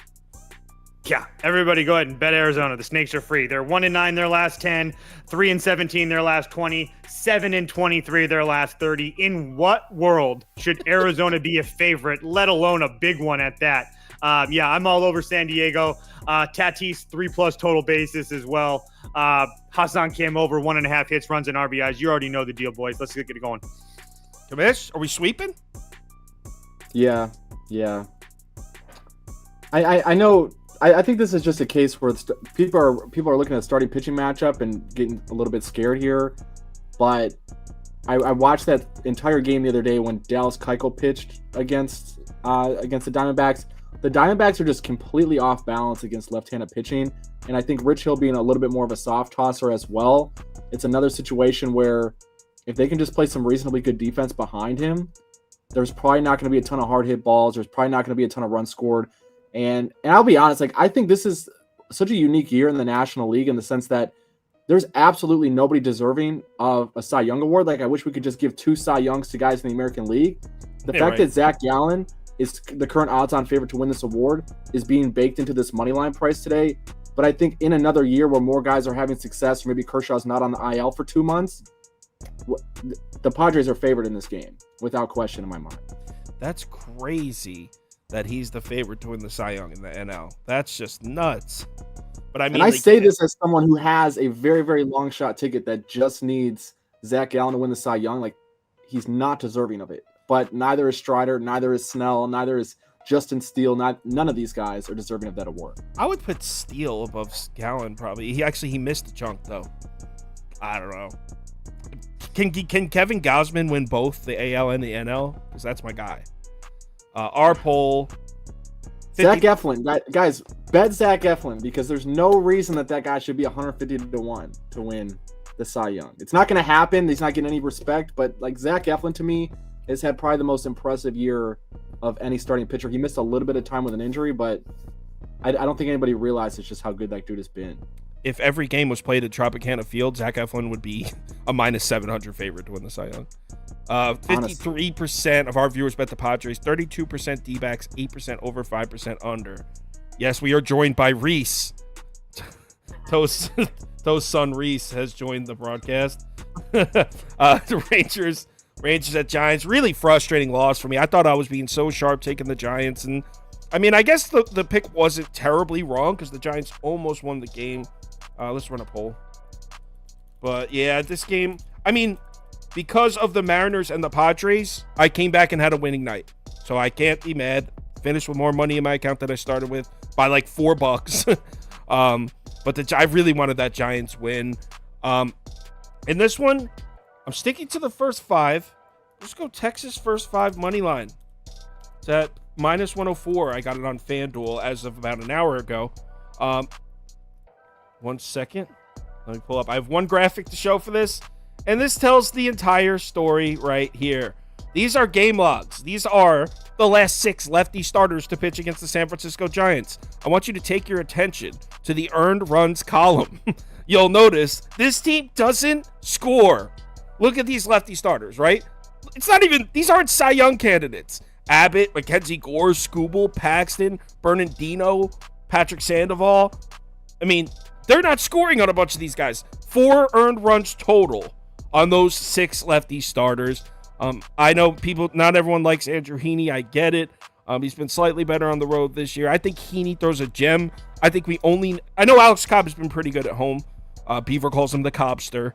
Yeah, everybody go ahead and bet Arizona. The Snakes are free. They're 1-9 their last 10, 3-17 their last 20, 7-23 their last 30. In what world should Arizona be a favorite, let alone a big one at that? Yeah, I'm all over San Diego. Tatis 3+ total bases as well. Hassan Kim over 1.5 hits, runs, and RBIs. You already know the deal, boys. Let's get it going. Kamish, are we sweeping? Yeah. I know. I think this is just a case where people are looking at a starting pitching matchup and getting a little bit scared here. But I watched that entire game the other day when Dallas Keuchel pitched against the Diamondbacks. The Diamondbacks are just completely off balance against left-handed pitching, and I think Rich Hill being a little bit more of a soft tosser as well. It's another situation where if they can just play some reasonably good defense behind him, there's probably not going to be a ton of hard hit balls. There's probably not going to be a ton of runs scored. And I'll be honest, I think this is such a unique year in the National League in the sense that there's absolutely nobody deserving of a Cy Young award. I wish we could just give 2 Cy Youngs to guys in the American League. The fact that Zach Gallen is the current odds-on favorite to win this award is being baked into this money line price today. But I think in another year where more guys are having success, or maybe Kershaw's not on the IL for 2 months, the Padres are favored in this game, without question in my mind. That's crazy that he's the favorite to win the Cy Young in the NL. That's just nuts. But I mean, and I say this as someone who has a very, very long shot ticket that just needs Zach Gallen to win the Cy Young. He's not deserving of it. But neither is Strider, neither is Snell, neither is Justin Steele. None of these guys are deserving of that award. I would put Steele above Gallen probably. He missed a chunk though. I don't know. Can Kevin Gausman win both the AL and the NL? Because that's my guy. Our poll. Zach Eflin. Guys, bet Zach Eflin because there's no reason that guy should be 150-1 to win the Cy Young. It's not going to happen. He's not getting any respect. But Zach Eflin to me has had probably the most impressive year of any starting pitcher. He missed a little bit of time with an injury, but I don't think anybody realizes just how good that dude has been. If every game was played at Tropicana Field, Zach Eflin would be a -700 favorite to win the Cy Young. 53% of our viewers bet the Padres, 32% D-backs, 8% over, 5% under. Yes, we are joined by Reese. Toast's son Reese has joined the broadcast. The Rangers at Giants, really frustrating loss for me. I thought I was being so sharp taking the Giants, and I mean, I guess the pick wasn't terribly wrong because the Giants almost won the game. Let's run a poll. But yeah, this game, I mean, because of the Mariners and the Padres, I came back and had a winning night. So I can't be mad. Finished with more money in my account than I started with by like $4. But I really wanted that Giants win. In this one, I'm sticking to the first 5. Let's go Texas first 5 money line. It's at minus 104. I got it on FanDuel as of about an hour ago. 1 second. Let me pull up. I have one graphic to show for this, and this tells the entire story right here. These are game logs. These are the last 6 lefty starters to pitch against the San Francisco Giants. I want you to take your attention to the earned runs column. You'll notice this team doesn't score. Look at these lefty starters, right? It's not even, these aren't Cy Young candidates. Abbott, Mackenzie Gore, Skubal, Paxton, Bernardino, Patrick Sandoval. I mean, they're not scoring on a bunch of these guys. 4 earned runs total on those 6 lefty starters. I know not everyone likes Andrew Heaney. I get it. He's been slightly better on the road this year. I think Heaney throws a gem. I know Alex Cobb has been pretty good at home. Beaver calls him the Cobster.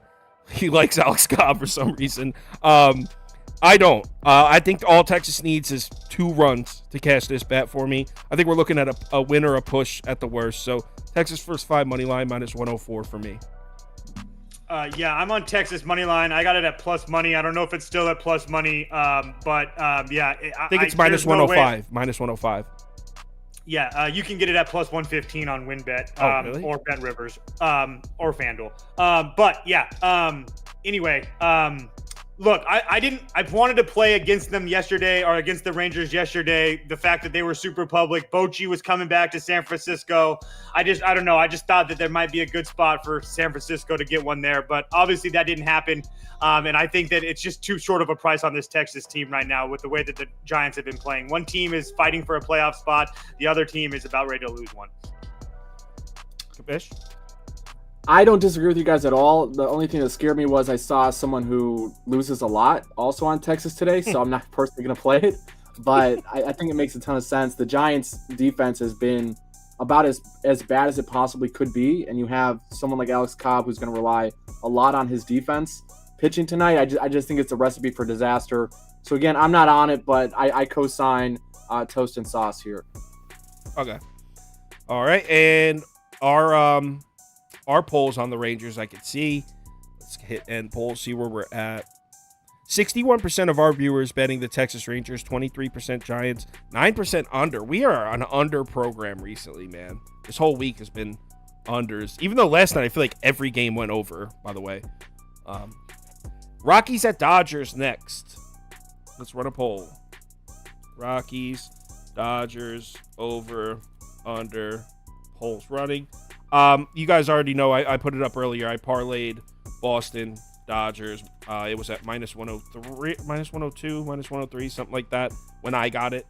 He likes Alex Cobb for some reason. I don't. I think all Texas needs is 2 runs to cash this bet for me. I think we're looking at a win or a push at the worst. So Texas first 5 money line minus 104 for me. Yeah, I'm on Texas money line. I got it at plus money. I don't know if it's still at plus money, but yeah. I think it's minus 105. Minus 105. Yeah, you can get it at plus 115 on WinBet really? or Bet Rivers or FanDuel. But yeah, anyway, look, I wanted to play against them yesterday or against the Rangers yesterday. The fact that they were super public. Bochy was coming back to San Francisco. I don't know. I just thought that there might be a good spot for San Francisco to get one there, but obviously that didn't happen. And I think that it's just too short of a price on this Texas team right now with the way that the Giants have been playing. One team is fighting for a playoff spot. The other team is about ready to lose one. Kabish? I don't disagree with you guys at all. The only thing that scared me was I saw someone who loses a lot also on Texas today, so I'm not personally going to play it. But I think it makes a ton of sense. The Giants' defense has been about as bad as it possibly could be, and you have someone like Alex Cobb who's going to rely a lot on his defense. Pitching tonight, I just think it's a recipe for disaster. So again, I'm not on it, but I co-sign Toast and Sauce here. Okay. All right, and our polls on the Rangers, I could see. Let's hit end poll, see where we're at. 61% of our viewers betting the Texas Rangers, 23% Giants, 9% under. We are an under program recently, man. This whole week has been unders. Even though last night I feel like every game went over, by the way. Rockies at Dodgers next. Let's run a poll. Rockies, Dodgers, over, under, polls running. You guys already know I put it up earlier. I parlayed Boston, Dodgers. It was at minus 103, minus 102, minus 103, something like that when I got it.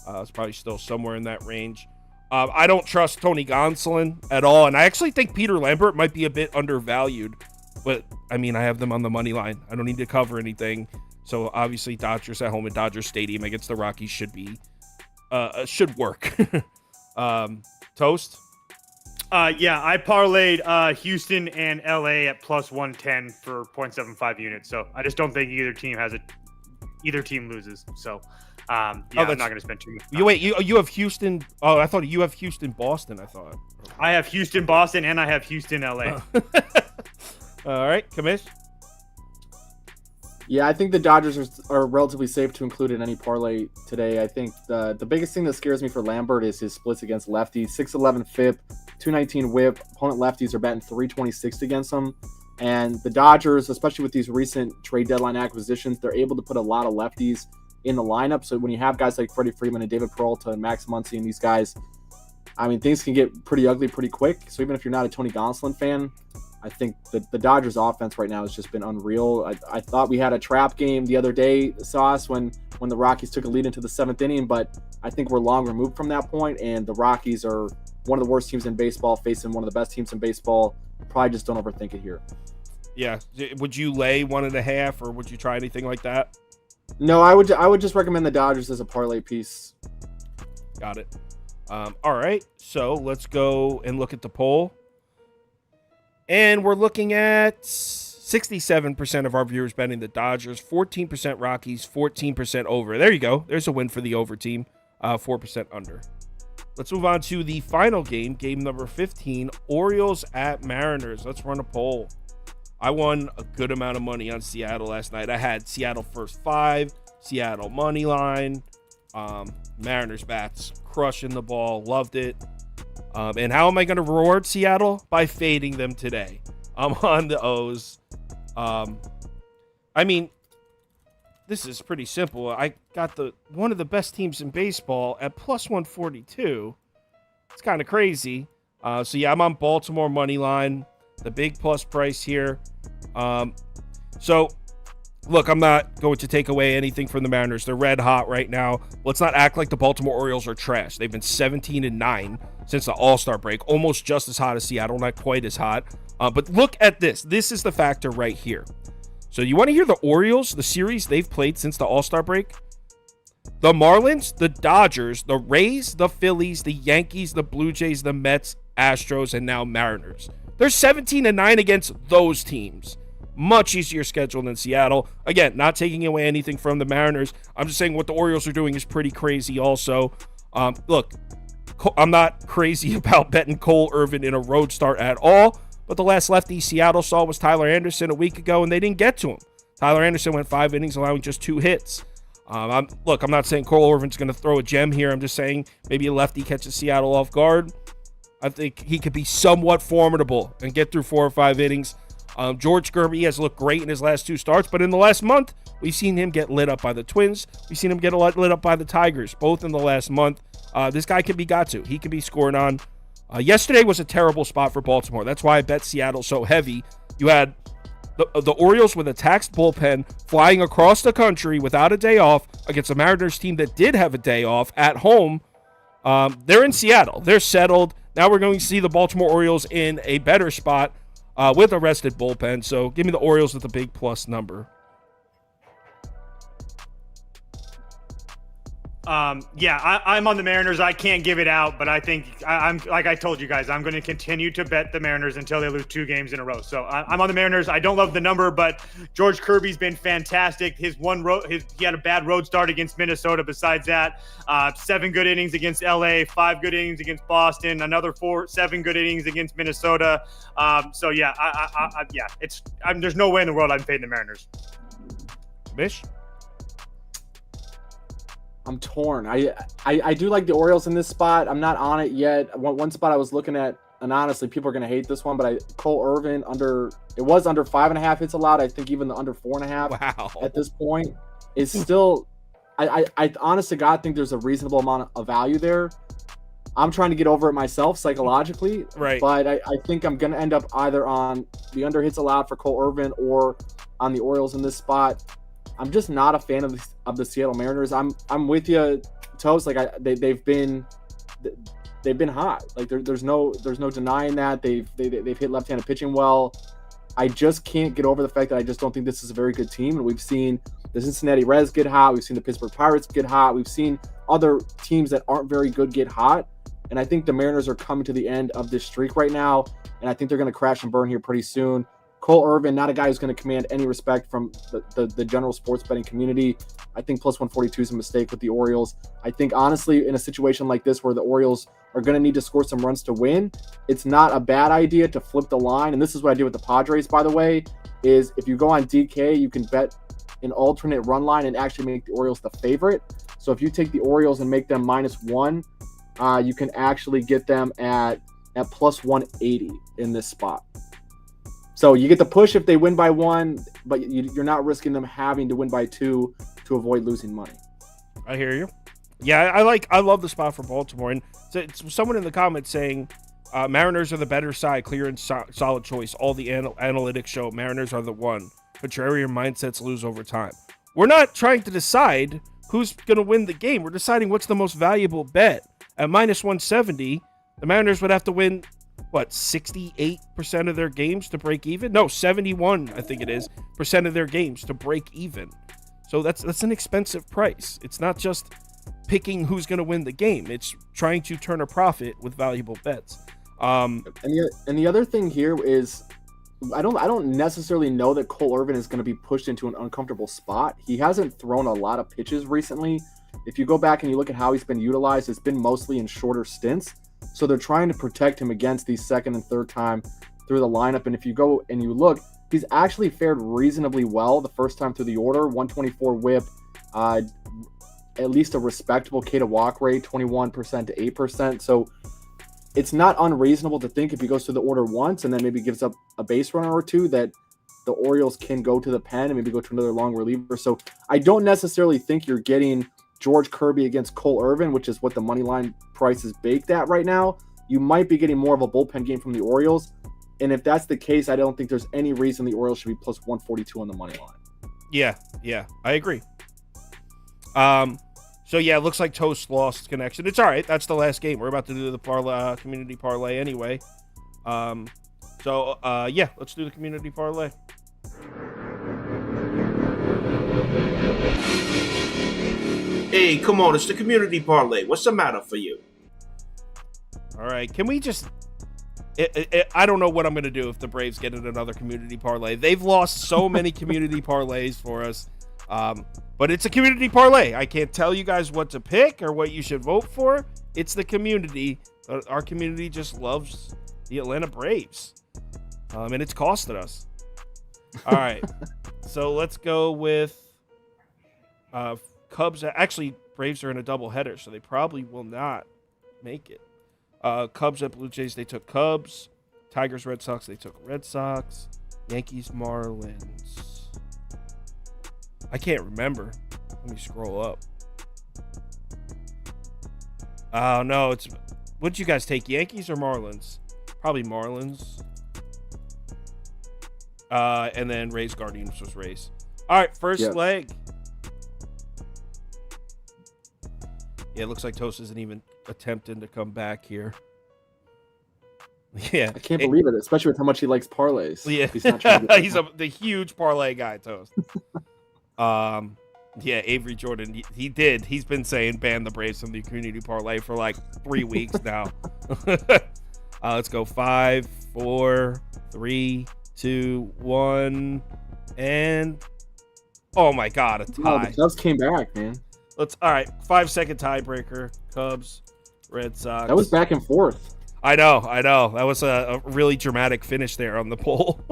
It's probably still somewhere in that range. I don't trust Tony Gonsolin at all, and I actually think Peter Lambert might be a bit undervalued. But, I mean, I have them on the money line. I don't need to cover anything. So, obviously, Dodgers at home at Dodger Stadium against the Rockies should work. Toast? Yeah, I parlayed Houston and LA at plus 110 for 0.75 units. So I just don't think either team loses. So I'm not going to spend too much time. You have Houston. Oh, I thought you have Houston, Boston. I thought I have Houston, Boston, and I have Houston, LA. All right, Kamish. Yeah, I think the Dodgers are relatively safe to include in any parlay today. I think the biggest thing that scares me for Lambert is his splits against lefties. 6'11 FIP, 219 whip. Opponent lefties are batting 326 against them. And the Dodgers, especially with these recent trade deadline acquisitions, they're able to put a lot of lefties in the lineup. So when you have guys like Freddie Freeman and David Peralta and Max Muncy and these guys, I mean, things can get pretty ugly pretty quick. So even if you're not a Tony Gonsolin fan, I think the Dodgers offense right now has just been unreal. I thought we had a trap game the other day, Sauce, when the Rockies took a lead into the 7th inning, but I think we're long removed from that point, and the Rockies are one of the worst teams in baseball facing one of the best teams in baseball. Probably just don't overthink it here. Yeah. Would you lay 1.5, or would you try anything like that? No, I would just recommend the Dodgers as a parlay piece. Got it. All right, so let's go and look at the poll. And we're looking at 67% of our viewers betting the Dodgers, 14% Rockies, 14% over. There you go. There's a win for the over team, 4% under. Let's move on to the final game, game number 15, Orioles at Mariners. Let's run a poll. I won a good amount of money on Seattle last night. I had Seattle first 5, Seattle money line, Mariners bats crushing the ball, loved it. And how am I going to reward Seattle? By fading them today. I'm on the O's. I mean, this is pretty simple. I got one of the best teams in baseball at plus 142. It's kind of crazy. So yeah, I'm on Baltimore money line, the big plus price here. So look, I'm not going to take away anything from the Mariners. They're red hot right now. Let's not act like the Baltimore Orioles are trash. They've been 17-9 since the All-Star break, almost just as hot as Seattle, not quite as hot. But look at this. This is the factor right here. So you want to hear the Orioles, the series they've played since the All-Star break? The Marlins, the Dodgers, the Rays, the Phillies, the Yankees, the Blue Jays, the Mets, Astros, and now Mariners. They're 17-9 against those teams. Much easier schedule than Seattle. Again, not taking away anything from the Mariners. I'm just saying what the Orioles are doing is pretty crazy also. Look, I'm not crazy about betting Cole Irvin in a road start at all. But the last lefty Seattle saw was Tyler Anderson a week ago, and they didn't get to him. Tyler Anderson went 5 innings, allowing just 2 hits. I'm not saying Cole Irvin's going to throw a gem here. I'm just saying maybe a lefty catches Seattle off guard. I think he could be somewhat formidable and get through 4 or 5 innings. George Kirby has looked great in his last 2 starts, but in the last month, we've seen him get lit up by the Twins. We've seen him get lit up by the Tigers, both in the last month. This guy can be got to. He can be scoring on. Yesterday was a terrible spot for Baltimore. That's why I bet Seattle so heavy. You had the Orioles with a taxed bullpen flying across the country without a day off against a Mariners team that did have a day off at home. They're in Seattle. They're settled. Now we're going to see the Baltimore Orioles in a better spot with a rested bullpen. So give me the Orioles with a big plus number. I'm on the Mariners. I can't give it out, but I think I'm like I told you guys, I'm going to continue to bet the Mariners until they lose 2 games in a row. So I'm on the Mariners. I don't love the number, but George Kirby's been fantastic. He had a bad road start against Minnesota. Besides that, 7 good innings against LA, 5 good innings against Boston, another 7 good innings against Minnesota. There's no way in the world I'm fading the Mariners. Bish? I'm torn. I do like the Orioles in this spot. I'm not on it yet. One spot I was looking at, and honestly, people are going to hate this one, but Cole Irvin was under 5.5 hits allowed. I think even the under 4.5 at this point is still. I honest to God think there's a reasonable amount of value there. I'm trying to get over it myself psychologically, right? But I think I'm going to end up either on the under hits allowed for Cole Irvin or on the Orioles in this spot. I'm just not a fan of the Seattle Mariners. I'm with you, Toast. Like they've been hot. Like there's no denying that they've hit left-handed pitching well. I just can't get over the fact that I just don't think this is a very good team. And we've seen the Cincinnati Reds get hot. We've seen the Pittsburgh Pirates get hot. We've seen other teams that aren't very good get hot. And I think the Mariners are coming to the end of this streak right now. And I think they're going to crash and burn here pretty soon. Cole Irvin, not a guy who's going to command any respect from the general sports betting community. I think plus 142 is a mistake with the Orioles. I think, honestly, in a situation like this where the Orioles are going to need to score some runs to win, it's not a bad idea to flip the line. And this is what I did with the Padres, by the way, is if you go on DK, you can bet an alternate run line and actually make the Orioles the favorite. So if you take the Orioles and make them -1, you can actually get them at plus 180 in this spot. So you get the push if they win by 1, but you're not risking them having to win by 2 to avoid losing money. I hear you. Yeah, I love the spot for Baltimore. And it's someone in the comments saying Mariners are the better side, clear and solid choice. All the analytics show Mariners are the one. Contrarian mindsets lose over time. We're not trying to decide who's going to win the game. We're deciding what's the most valuable bet. At -170, the Mariners would have to win 68% of their games to break even? No, 71, I think it is, percent of their games to break even. So that's an expensive price. It's not just picking who's going to win the game. It's trying to turn a profit with valuable bets. And the other thing here is, I don't necessarily know that Cole Irvin is going to be pushed into an uncomfortable spot. He hasn't thrown a lot of pitches recently. If you go back and you look at how he's been utilized, it's been mostly in shorter stints. So they're trying to protect him against these second and third time through the lineup. And if you go and you look, he's actually fared reasonably well the first time through the order. 124 whip, at least a respectable K to walk rate, 21% to 8%. So it's not unreasonable to think if he goes through the order once and then maybe gives up a base runner or two that the Orioles can go to the pen and maybe go to another long reliever. So I don't necessarily think you're getting George Kirby against Cole Irvin, which is what the money line price is baked at right now. You might be getting more of a bullpen game from the Orioles. And if that's the case, I don't think there's any reason the Orioles should be plus 142 on the money line. Yeah, I agree. So yeah, it looks like Toast lost connection. It's all right. That's the last game. We're about to do the community parlay anyway. Yeah, let's do the community parlay. Hey, come on, it's the community parlay. What's the matter for you? All right, can we just... I don't know what I'm going to do if the Braves get in another community parlay. They've lost so many community parlays for us. But it's a community parlay. I can't tell you guys what to pick or what you should vote for. It's the community. Our community just loves the Atlanta Braves. And it's costed us. All right. So let's go with Cubs. Actually, Braves are in a doubleheader, so they probably will not make it. Cubs at Blue Jays, they took Cubs. Tigers, Red Sox, they took Red Sox. Yankees, Marlins. I can't remember. Let me scroll up. Oh, no. What'd you guys take, Yankees or Marlins? Probably Marlins. And then Rays, Guardians was Rays. All right, first leg. Yeah, it looks like Toast isn't even attempting to come back here. Yeah. I can't believe it, especially with how much he likes parlays. Yeah. He's not trying to He's the huge parlay guy, Toast. Yeah, Avery Jordan, he's been saying ban the Braves from the community parlay for like 3 weeks now. Let's go 5, 4, 3, 2, 1, and oh my god, a tie. The Cubs came back, man. All right, 5-second tiebreaker. Cubs, Red Sox. That was back and forth. I know. That was a really dramatic finish there on the poll.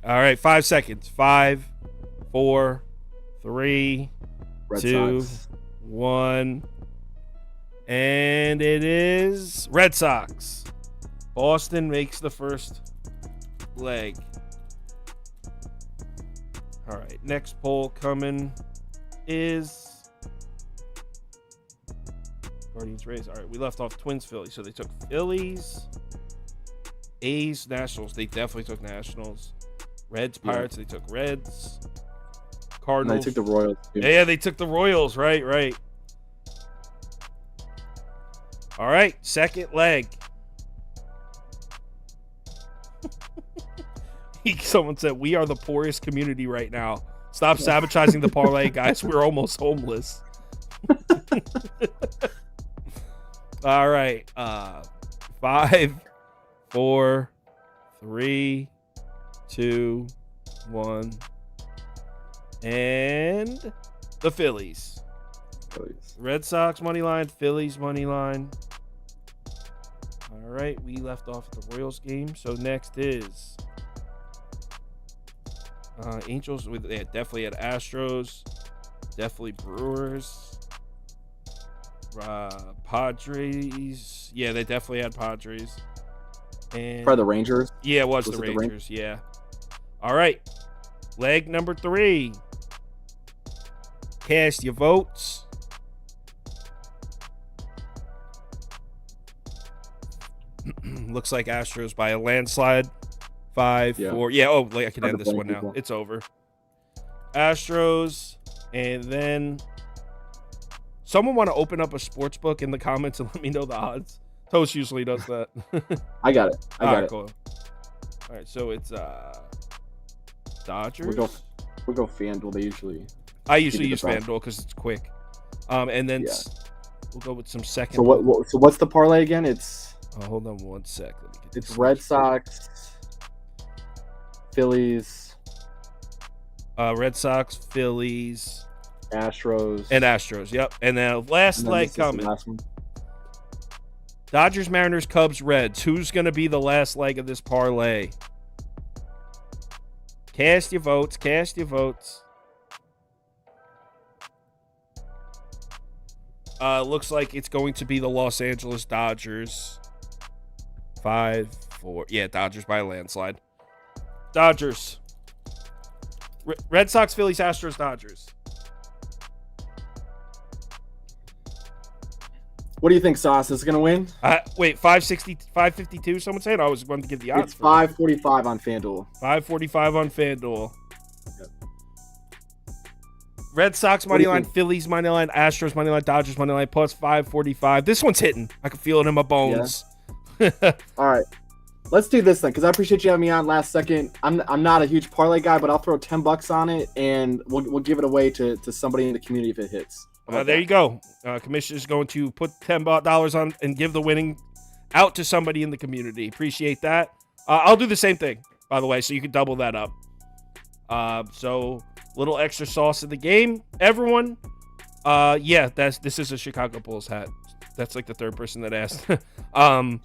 All right, 5 seconds. 5, 4, 3, Red 2, Sox. 1. And it is Red Sox. Boston makes the first leg. All right, next poll coming is Guardians Rays. All right, we left off Twins Phillies, so they took Phillies. A's Nationals, they definitely took Nationals. Reds Pirates, they took Reds. Cardinals. And they took the Royals. Too. Yeah, they took the Royals. Right. All right, second leg. Someone said, we are the poorest community right now. Stop sabotaging the parlay, guys. We're almost homeless. All right. 5, 4, 3, 2, 1. And the Phillies. Red Sox money line, Phillies money line. All right, we left off at the Royals game. So next is Angels. They definitely had Astros, definitely Brewers, Padres. Yeah, they definitely had Padres. And probably the Rangers. Yeah, it was the Rangers. Yeah. All right, leg number 3. Cast your votes. Looks like Astros by a landslide. 5, 4. Yeah. Oh, I can end this one now. It's over. Astros, and then someone want to open up a sports book in the comments and let me know the odds. Toast usually does that. I got it. I got it. Cool. All right, so it's Dodgers. We'll go FanDuel. I usually use FanDuel because it's quick. And then We'll go with some second. So what's the parlay again? It's hold on one sec. Let me get it's this. Red Sox, Phillies, Red Sox, Phillies, Astros, and Astros. Yep. And then last leg coming. Last one. Dodgers, Mariners, Cubs, Reds. Who's going to be the last leg of this parlay? Cast your votes. Cast your votes. Looks like it's going to be the Los Angeles Dodgers. 5-4. Yeah, Dodgers by a landslide. Dodgers. Red Sox, Phillies, Astros, Dodgers. What do you think, Sauce? Is it gonna win? Wait, 552. Someone said I was going to give the odds. It's 545 on FanDuel. 545 on FanDuel. Yep. Red Sox money line, Phillies money line, Astros money line, Dodgers money line plus 545. This one's hitting. I can feel it in my bones. Yeah. All right, let's do this then, because I appreciate you having me on last second. I'm not a huge parlay guy, but I'll throw $10 on it, and we'll give it away to somebody in the community if it hits. There you go. Commissioner's going to put $10 on and give the winning out to somebody in the community. Appreciate that. I'll do the same thing, by the way, so you can double that up. So little extra sauce in the game. Everyone, this is a Chicago Bulls hat. That's like the third person that asked. I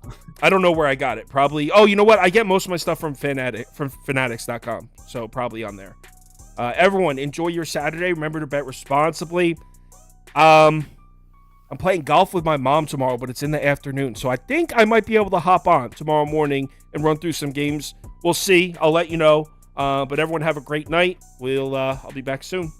don't know where I got it. Probably. Oh, you know what? I get most of my stuff from Fanatics.com. So probably on there. Everyone, enjoy your Saturday. Remember to bet responsibly. I'm playing golf with my mom tomorrow, but it's in the afternoon. So I think I might be able to hop on tomorrow morning and run through some games. We'll see. I'll let you know. But everyone have a great night. I'll be back soon.